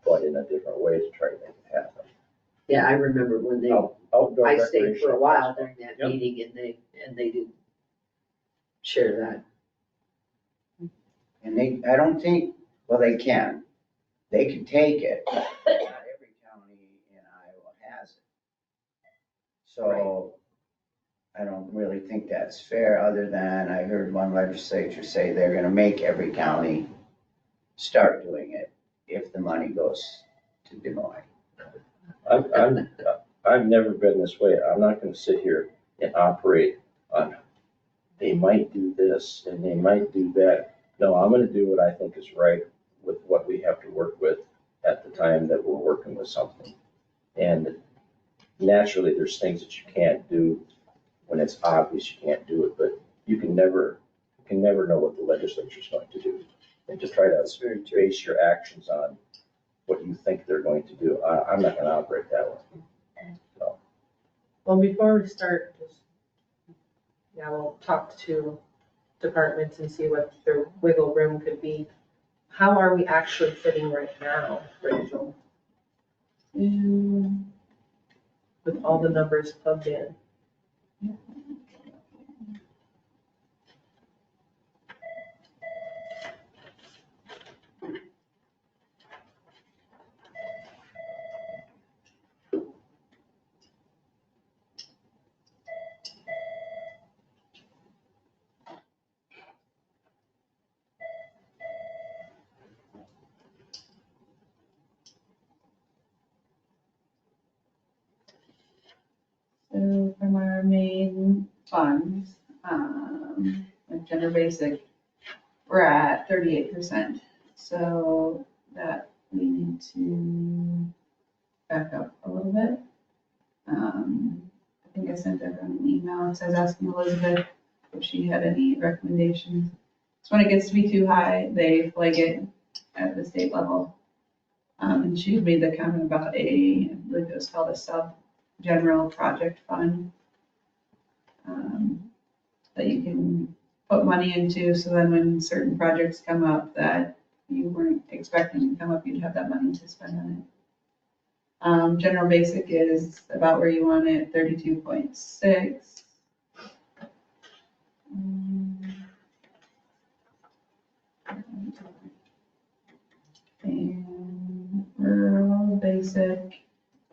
but in a different way to try to make it happen. yeah, I remember when Outdoor I stayed for a recreational while trust during that Yep. meeting and they didn't share that. And I don't think, well, they can. They can take it. Not every county in Iowa has it. So I don't really think that's fair, other than I heard one legislature say they're gonna make every county start doing it if the money goes to Des Moines. I've never been this way. I'm not gonna sit here and operate on, they might do this and they might do that. No, I'm gonna do what I think is right with what we have to work with at the time that we're working with something. And naturally, there's things that you can't do when it's obvious you can't do it, but you can never know what the legislature's going to do. And just try to base your actions on what you think they're going to do. I'm not gonna operate that way. So, Well, before we start, we'll talk to departments and see what their wiggle room could be. How are we actually sitting right now, Rachel? With all the numbers plugged in? So from our main funds, like general basic, we're at 38%. So that we need to back up a little bit. I think I sent everyone an email. It says asking Elizabeth if she had any recommendations. So when it gets to be too high, they flag it at the state level. And she made the comment about I believe it was called a sub-general project fund. That you can put money into, so then when certain projects come up that you weren't expecting to come up, you'd have that money to spend on it. General basic is about where you want it, 32.6. And rural basic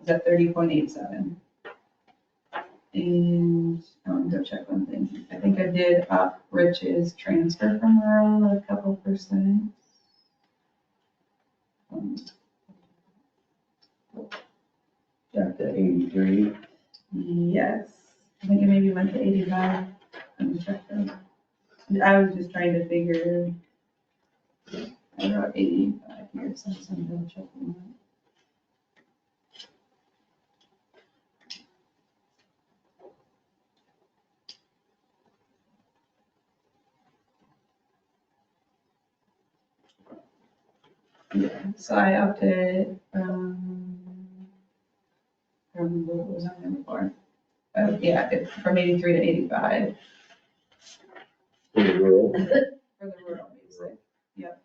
is at 30.87. And I want to go check one thing. I think I did up Rich's transfer from rural a couple percent. Got the 83. Yes. think it maybe went to 85. Let me check that. I was just trying to figure. I wrote 85 here, so I'm double checking that. Yeah, so I upped it, I don't remember what it was on there before. Yeah, it's from 83 to 85 In the rural, for the rural music, yep.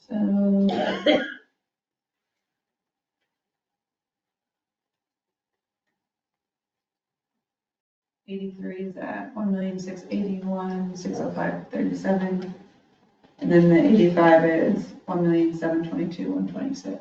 So 83 is at 1,681,605.37, and then the 85 is 1,722,126.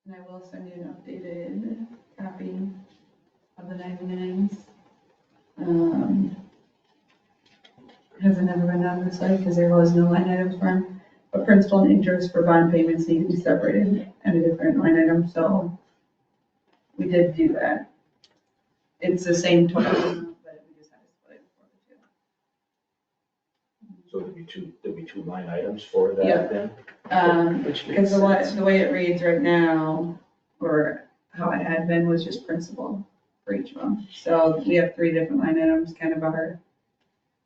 And I will send you an updated copy of the 99s. Hasn't ever been done this way because there was no line items for them. But principal and interest for bond payments need to be separated at a different line item, so we did do that. It's the same total, amount, but we just had to split it for the so there'd be two line items for Yeah. that then? two. Which makes Because sense. the way it reads right now, or how it had been, was just principal for each of them. So we have 3 different line items, kind of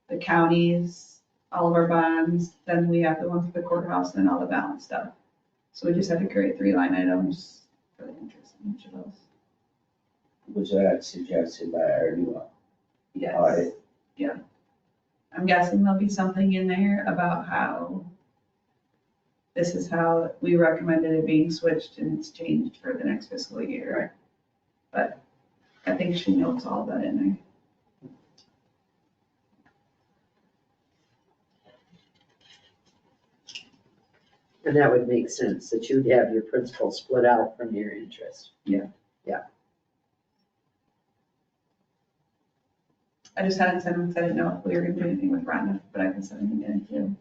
the counties, all of our bonds, then we have the one for the courthouse and all the balance stuff. So we just had to create 3 line items for the interest in each of those. Was that suggested by our new Yes. audit? Yeah. I'm guessing there'll be something in there about how this is how we recommended it being switched and it's changed for the next fiscal year. But I think she notes all that in there. And that would make sense, that you'd have your principal split out from your interest. I just hadn't sent them because I didn't know if we were gonna do anything with Rhonda, but I can send them again too.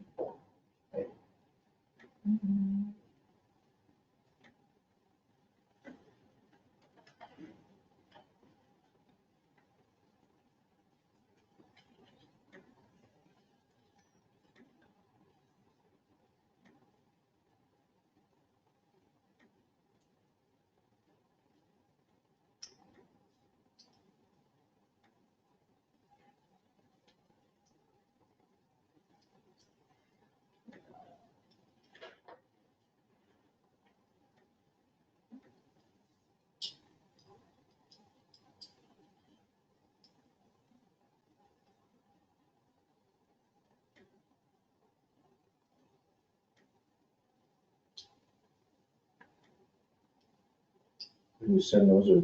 When you send those, are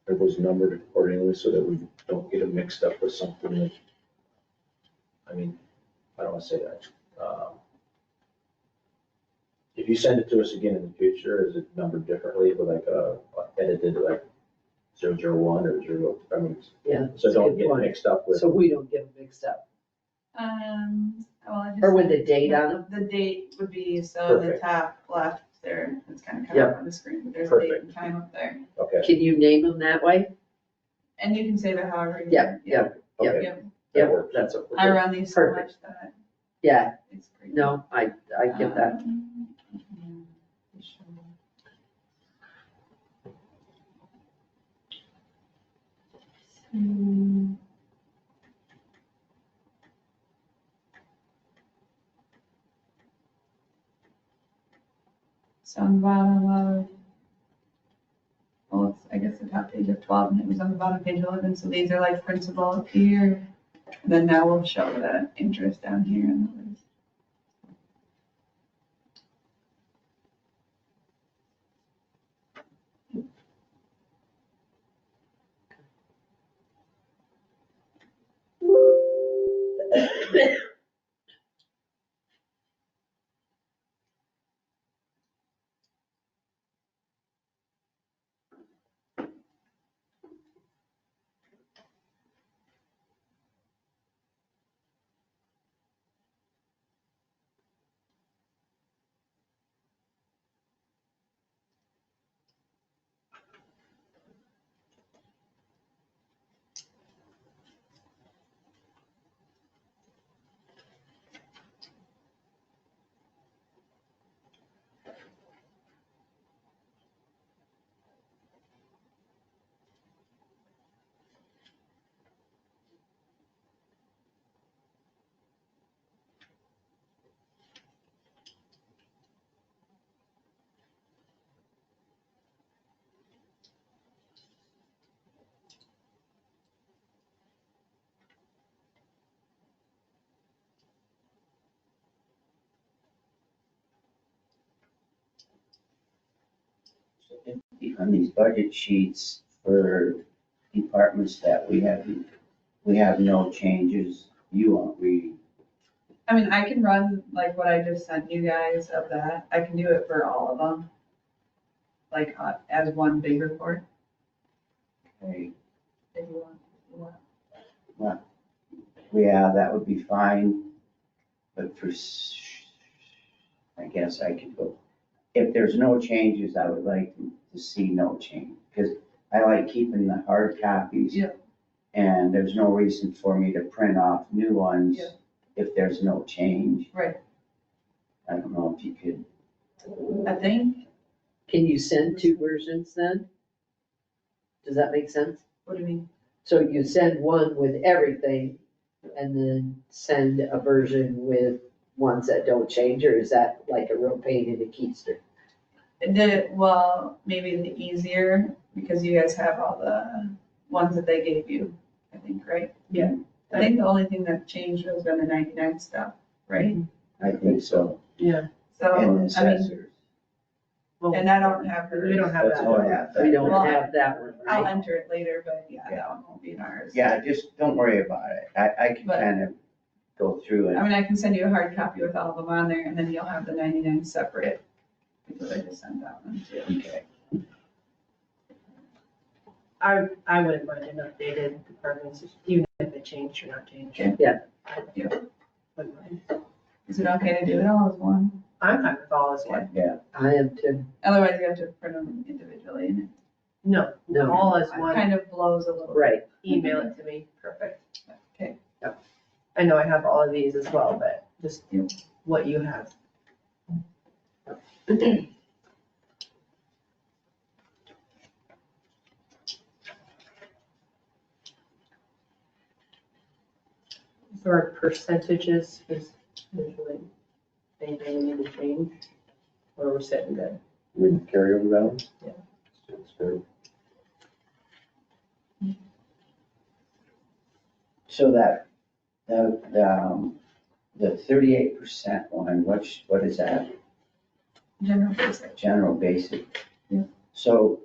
those numbered accordingly so that we don't get them mixed up with something that, I mean, I don't wanna say that. If you send it to us again in the future, is it numbered differently with like edited, like 001 or 0, I mean, Yeah. so don't good get point. mixed up with. So we don't get them mixed up. Well, I just. Or with the date on them? The date would be, so the Perfect. top left there, it's kind of cut Yep. off on the screen, but there's a date Perfect. and time up there. Okay, Can you name them that way? And you can save it however you. Yep, yep, okay, Yep. that yep, works. that's what I we're doing. run these so Perfect. much that Yeah, it's great. no, I get that. So on the bottom of, well, it's, I guess the top page of 12, and it was on the bottom page 11, so these are like principal up here. Then now we'll show the interest down here and the list. On these budget sheets for departments that we have no changes, you won't read. I mean, I can run like what I just sent you guys of that. I can do it for all of them. Like as one big report. Okay. If you want. Yeah, that would be fine, but I guess I could go, if there's no changes, I would like to see no change, because I like keeping the hard copies. Yep. And there's no reason for me to print off new ones Yep. if there's no change. Right. I don't know if you could, I think, Can you send two versions then? Does that make sense? what do you mean? So you send one with everything and then send a version with ones that don't change, or is that like a real pain in the keister? Well, maybe the easier, because you guys have all the ones that they gave you, I think, right? Yeah. I think the only thing that changed was been the 99 stuff, right? I think so. Yeah. So, And the I mean, assessors. and I don't have hers. We don't have That's that. Oh, yeah. We don't Well, have that one, I'll right? enter it later, but yeah, that one won't be in ours. Yeah, just don't worry about it. I can But- kind of go through I it. mean, I can send you a hard copy with all of them on there, and then you'll have the 99 separate, because I just sent that one too. Okay. I wouldn't mind an updated departments, even if it changed or not changed. Yeah. Wouldn't mind. Is it okay to do it all as one? I'm fine with all as one. I am too. Otherwise, you have to print them individually, and No, No. all as it one. kind of blows a little. Right. Email it to me. Perfect. Okay. Yep. I know I have all of these as well, but just what you have. So our percentages is usually anything we need to change, or we're setting good. With carryover balance? Yeah. It's good. So that, the 38% one, what is that? General basic. General basic? Yeah. So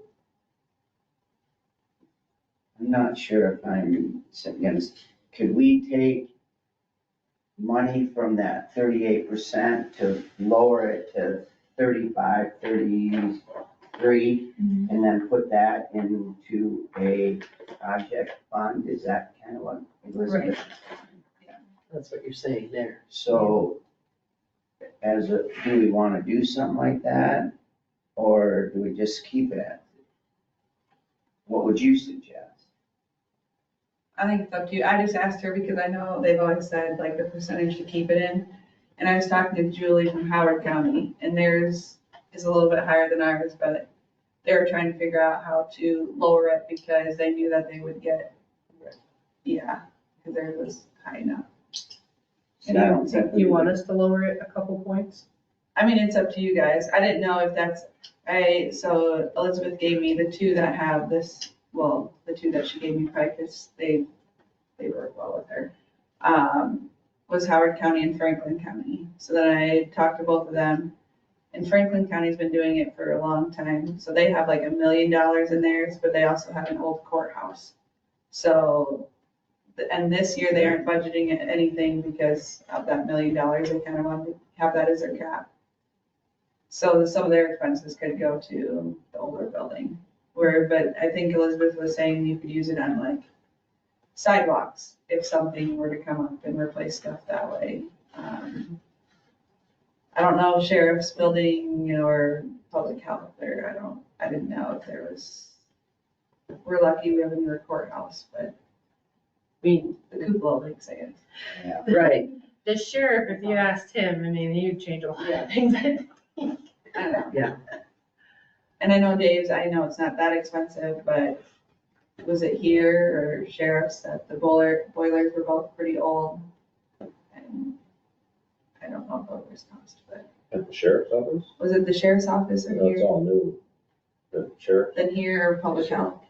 I'm not sure if could we take money from that 38% to lower it to 35, 30, 33 and then put that into a project fund? Is that kind of what Elizabeth? That's what you're saying there. So do we want to do something like that? Or do we just keep it at? What would you suggest? I think it's up to you. I just asked her because I know they've always said like the percentage to keep it in. And I was talking to Julie from Howard County and theirs is a little bit higher than ours, but they were trying to figure out how to lower it because they knew that they would get, yeah, because theirs was high enough. See, I don't think Do you want us to lower it a couple points? I mean, it's up to you guys. I didn't know if that's, so Elizabeth gave me the two that have this, well, the two that she gave me probably because they work well with her, was Howard County and Franklin County. So then I talked to both of them. And Franklin County's been doing it for a long time. So they have like $1 million in theirs, but they also have an old courthouse. So, and this year they aren't budgeting anything because of that $1 million. They kind of wanted to have that as their cap. So some of their expenses could go to the older building. But I think Elizabeth was saying you could use it on like sidewalks if something were to come up and replace stuff that way. I don't know, sheriff's building or public health there, I didn't know if there was, we're lucky we have a newer courthouse, but the cupola makes sense. Right. The sheriff, if you asked him, I mean, he'd change a lot of things. I don't know. Yeah. And I know Dave's, I know it's not that expensive, but was it here or sheriff's that the boilers were both pretty old? And I don't know what those cost, but At the sheriff's office? was it the sheriff's office or No, it's here? all new. The sheriff, Then here or public health?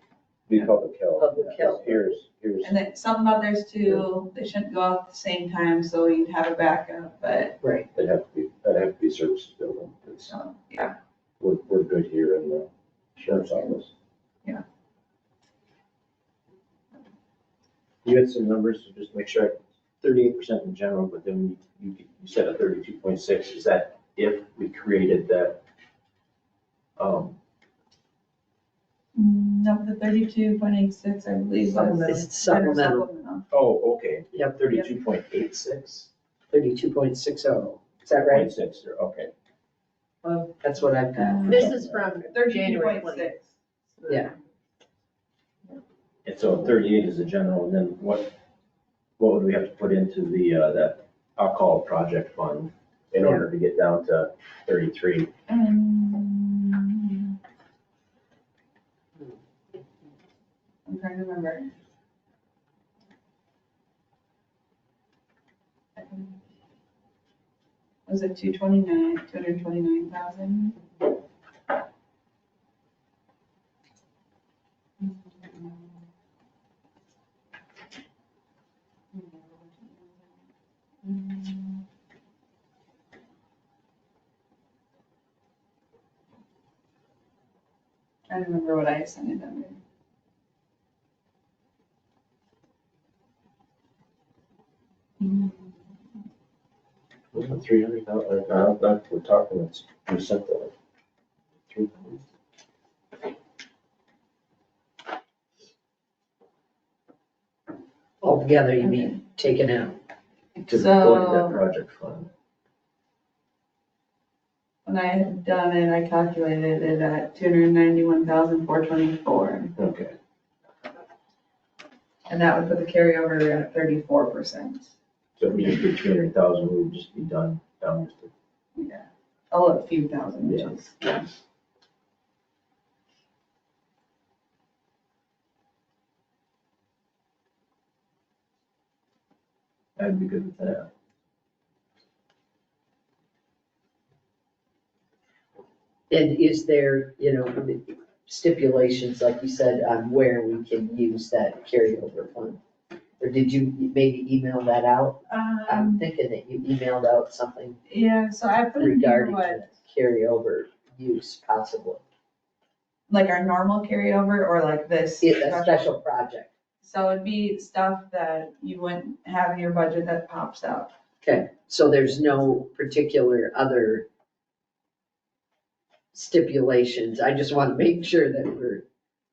be public health. Public health. Here's, And then some others too, they shouldn't go out at the same time, so you'd have a backup, but, Right. that'd have to be services building. It's, yeah. we're good here in the sheriff's office. You had some numbers to just make sure, 38% in general, but then you said a 32.6. Is that if we created that? No, the 32.86, I believe, was. It's supplemental. Supplemental. Oh, okay. Yep. 32.86. 32.60. Is that right? 0.6, okay. That's what I've got. This is from January 20th. 32.6. Yeah. And so 38 is the general, and then what would we have to put into the, that I'll call project fund in order to get down to 33? I'm trying to remember. Was it 229,000? I don't remember what I sent it under. Was it 300,000? No, we're talking, it's, we sent the 300. Altogether, you mean taken out? To So- go into that project fund. When I had done it, I calculated it at 291,424, Okay. and that would put the carryover at 34%. So if we just did 300,000, we would just be down to. Yeah, a few thousand, which Yeah. is, I'd be good with that. And is there, stipulations, like you said, on where we can use that carryover fund? Or did you maybe email that out? I'm thinking that you emailed out something yeah, so I put in here regarding what, carryover use possible. like our normal carryover or like this? A special project. So it'd be stuff that you wouldn't have in your budget that pops up. Okay, so there's no particular other stipulations. I just want to make sure that we're,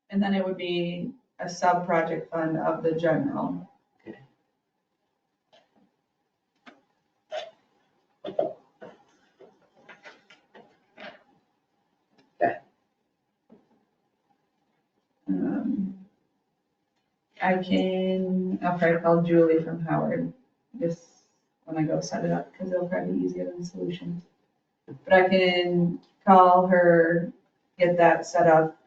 And then it would be a sub-project fund of the general. I'll probably call Julie from Howard, just when I go set it up, because it'll probably be easier than Solutions. But I can call her, get that set up,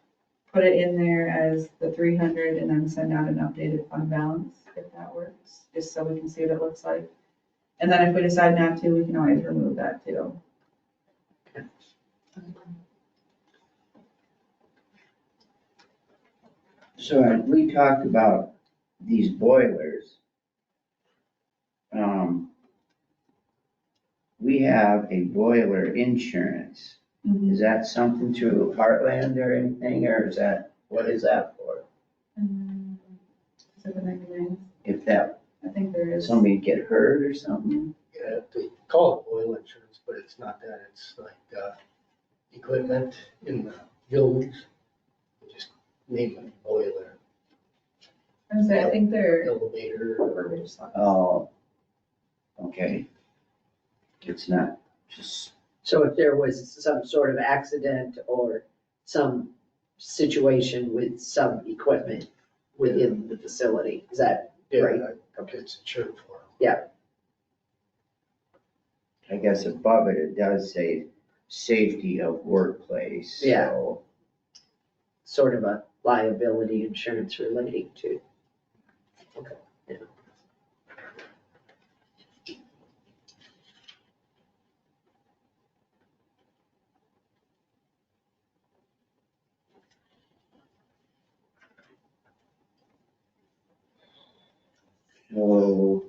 put it in there as the 300, and then send out an updated fund balance, if that works, just so we can see what it looks like. And then if we decide not to, we can always remove that too. So we talked about these boilers. We have a boiler insurance. Is that something through Heartland or anything, or is that, what is that for? Is it the 99? If that, I think there is. somebody get hurt or something? Yeah, they call it oil insurance, but it's not that. It's like, equipment in the buildings. Just name it boiler, I think they're. elevator. Oh, okay. It's not just, so if there was some sort of accident or some situation with some equipment within the facility, is that Yeah, right? it's insured for. I guess above it, it does say safety of workplace, Yeah. so. Sort of a liability insurance relating to? Okay, yeah. So.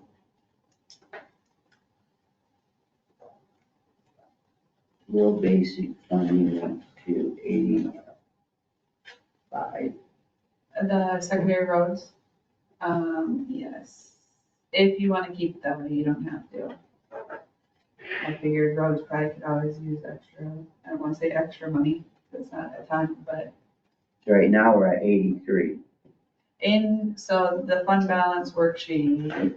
Real basic funding went to 85. The secondary roads, yes. If you want to keep them, you don't have to. I figured roads probably could always use extra, I don't want to say extra money, 'cause it's not a ton, but Right now, we're at 83. so the fund balance worksheet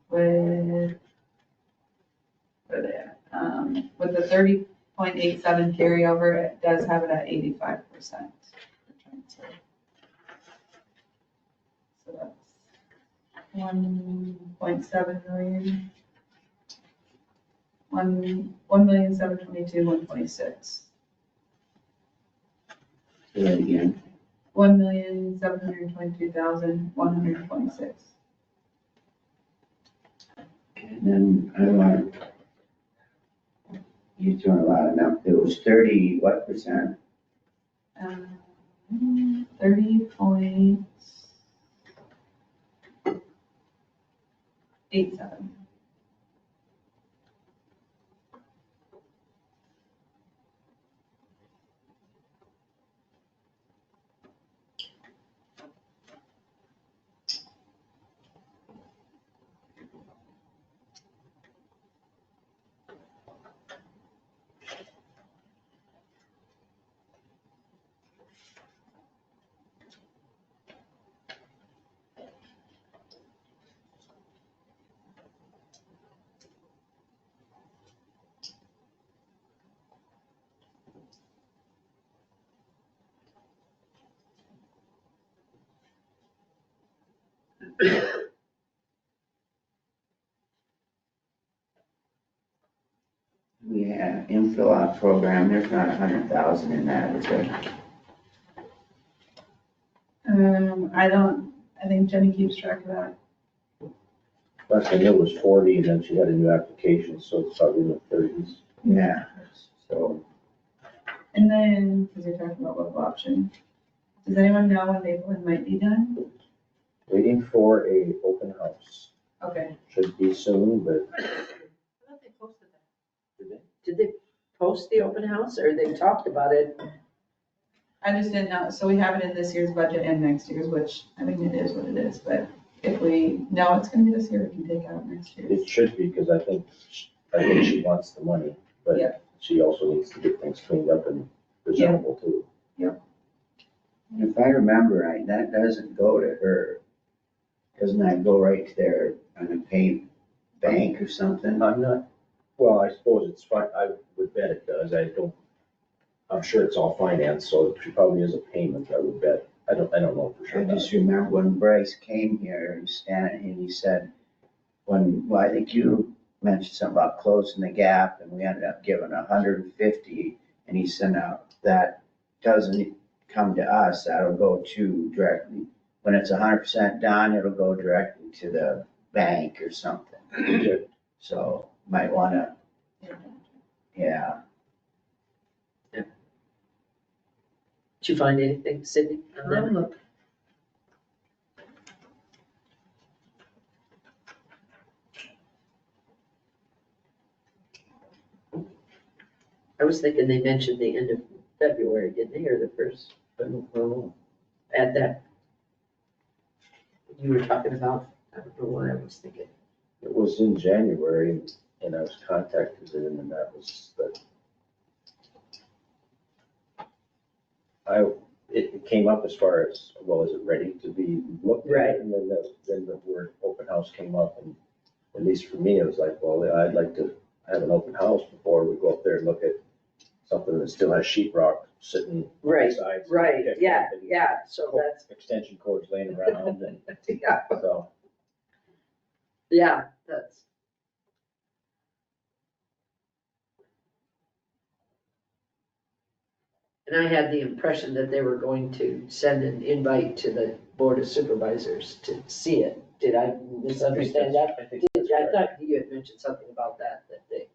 with, where they at? With the 30.87 carryover, it does have it at 85%. So that's 1.7 million. 1,722,126. Say that again. 1,722,126. And then I want, you're doing a lot of numbers. It was 30, what percent? 30.87. We had infill out program, there's not 100,000 in that, is there? I think Jenny keeps track of that. Last I knew it was 40, and then she had a new application, so it's probably in the 30s. Yeah, so. And then, because you're talking about local option, does anyone know when Maplewood might be done? Waiting for a open house. Okay. Should be soon, but I thought they posted that. Did they post the open house, or they talked about it? I just didn't know, so we have it in this year's budget and next year's, which, I mean, it is what it is, but if we know it's gonna be this year, we can take out next year. it should be, because I think she wants the money, but Yeah. She also needs to get things cleaned up and presentable too. If I remember right, that doesn't go to her. Doesn't that go right to their, bank or something? I'm not, well, I suppose it's fine, I would bet it does, I'm sure it's all financed, so it probably is a payment, I would bet. I don't know for sure. I just remember when Bryce came here, he was standing, and he said, well, I think you mentioned something about closing the gap, and we ended up giving 150, and he said, now, that doesn't come to us, that'll go to directly, when it's 100% done, it'll go directly to the bank or something. So, might wanna, yeah. Did you find anything, Sydney, on that? Look, I was thinking they mentioned the end of February, didn't they, or the first, I don't know. at that, you were talking about, I don't know what I was thinking. It was in January and I was contacted and that was the. It came up as far as, well, is it ready to be looked at? Right. And then the word open house came up and at least for me, it was like, well, I'd like to have an open house before we go up there and look at something that still has sheetrock sitting on Right, the sides. Right, yeah, And yeah, so that's, extension cords laying around and yeah, so. yeah, that's. And I had the impression that they were going to send an invite to the Board of Supervisors to see it. Did I misunderstand that? I think that's I correct. thought you had mentioned something about that they.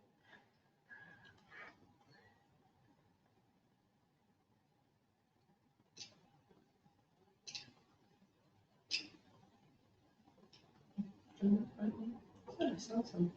I saw something.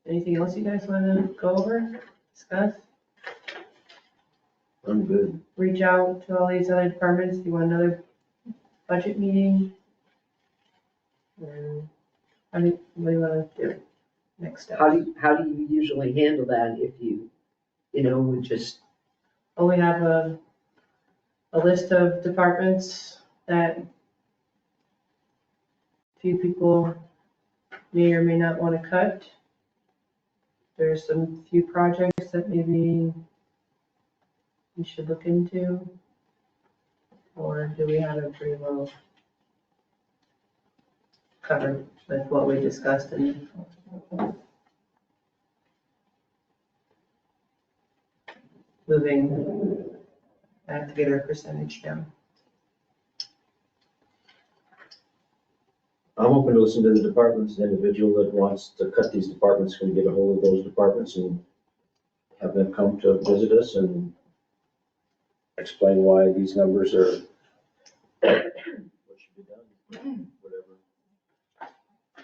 Anything else you guys want to go over, discuss? I'm good. Reach out to all these other departments, do you want another budget meeting? Or what do you want to do next step? How do you usually handle that if you would just, Oh, we have a list of departments that few people may or may not want to cut. There's some few projects that maybe we should look into. Or do we have it pretty well covered with what we discussed and moving activator percentage down? I'm open to listen to the departments, the individual that wants to cut these departments can get a hold of those departments and have them come to visit us and explain why these numbers are what should be done, whatever.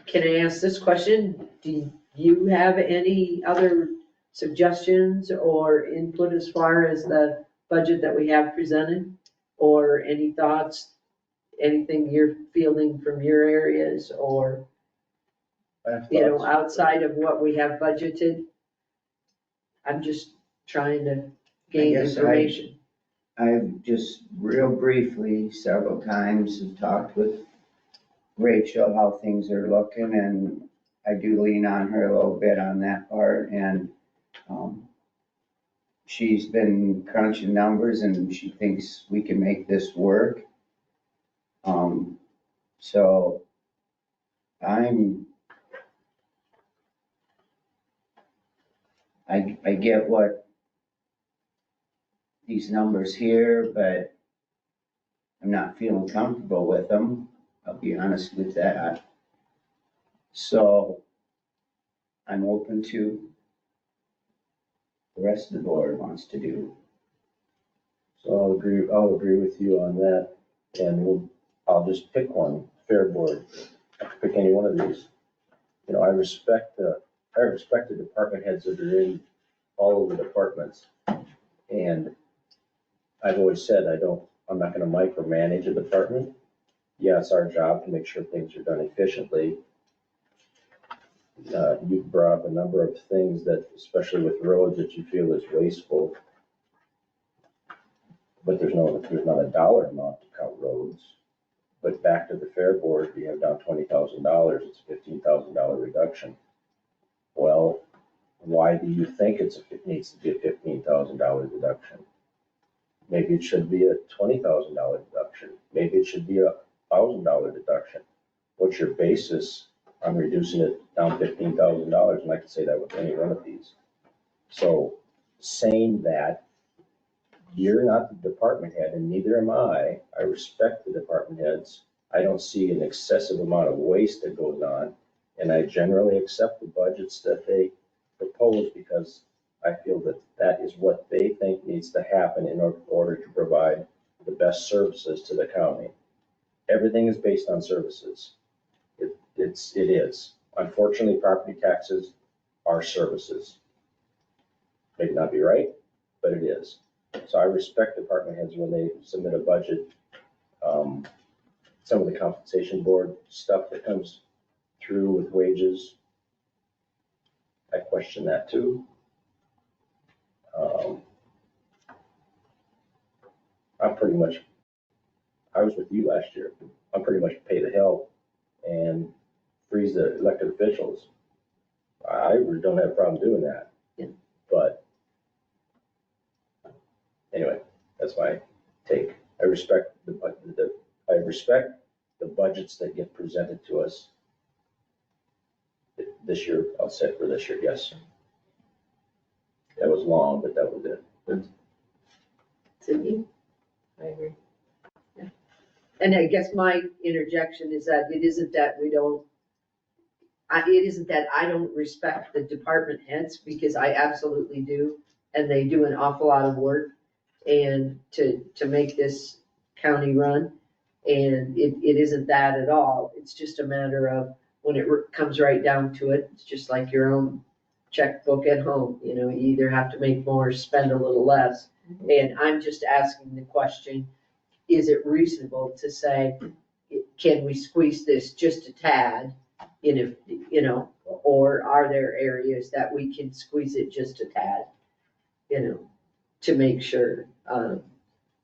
can I ask this question? Do you have any other suggestions or input as far as the budget that we have presented? or any thoughts, anything you're feeling from your areas, or, I have you know, thoughts. outside of what we have budgeted? I'm just trying to gain guess information. I've just real briefly, several times, have talked with Rachel, how things are looking, and I do lean on her a little bit on that part, and, she's been crunching numbers and she thinks we can make this work. So I get what these numbers here, but I'm not feeling comfortable with them. I'll be honest with that. So I'm open to the rest of the board wants to do. So I'll agree with you on that, and I'll just pick one, Fair Board. I can pick any one of these. You know, I respect the department heads that are in all of the departments. And I've always said, I'm not gonna micromanage a department. Yeah, it's our job to make sure things are done efficiently. You brought up a number of things that, especially with roads, that you feel is wasteful. But there's not a dollar amount to count roads. But back to the Fair Board, we have down $20,000, it's a $15,000 reduction. Well, why do you think it needs to be a $15,000 reduction? Maybe it should be a $20,000 deduction. Maybe it should be a $1,000 deduction. What's your basis on reducing it down $15,000? And I could say that with any one of these. So saying that, you're not the department head and neither am I. I respect the department heads. I don't see an excessive amount of waste that goes on. And I generally accept the budgets that they propose because I feel that that is what they think needs to happen in order to provide the best services to the county. Everything is based on services. It is. Unfortunately, property taxes are services. May not be right, but it is. So I respect department heads when they submit a budget. Some of the compensation board stuff that comes through with wages, I question that too. I was with you last year. I'm pretty much pay the help and freeze the elected officials. I really don't have a problem doing that. Yeah. But anyway, that's my take. I respect the budgets that get presented to us. This year, I'll say for this year, yes. That was long, but that was it. Sydney? I agree. Yeah. And I guess my interjection is that it isn't that I don't respect the department heads, because I absolutely do. And they do an awful lot of work and to make this county run. And it isn't that at all. It's just a matter of when it comes right down to it, it's just like your own checkbook at home. You know, you either have to make more, spend a little less. And I'm just asking the question, is it reasonable to say, can we squeeze this just a tad? You know, or are there areas that we can squeeze it just a tad? You know, to make sure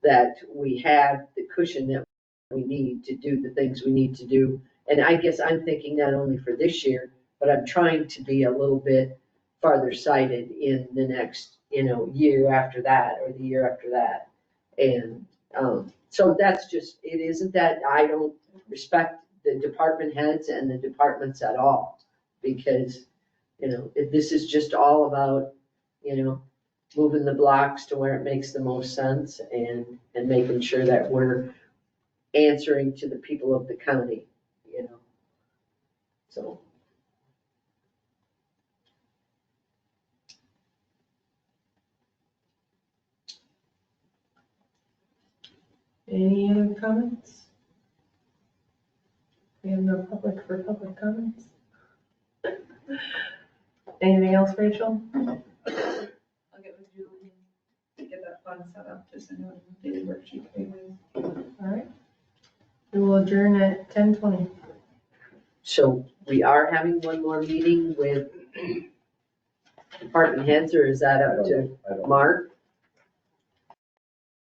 that we have the cushion that we need to do the things we need to do. And I guess I'm thinking not only for this year, but I'm trying to be a little bit farther sighted in the next, year after that or the year after that. And so that's just, it isn't that I don't respect the department heads and the departments at all, because, this is just all about, moving the blocks to where it makes the most sense and making sure that we're answering to the people of the county, so. Any other comments? We have no public for public comments. Anything else, Rachel? I'll get with Julie to get that fund set up, just so I know the worksheet to be with. will adjourn at 10:20. So we are having one more meeting with department heads, or is that up to I don't, Mark?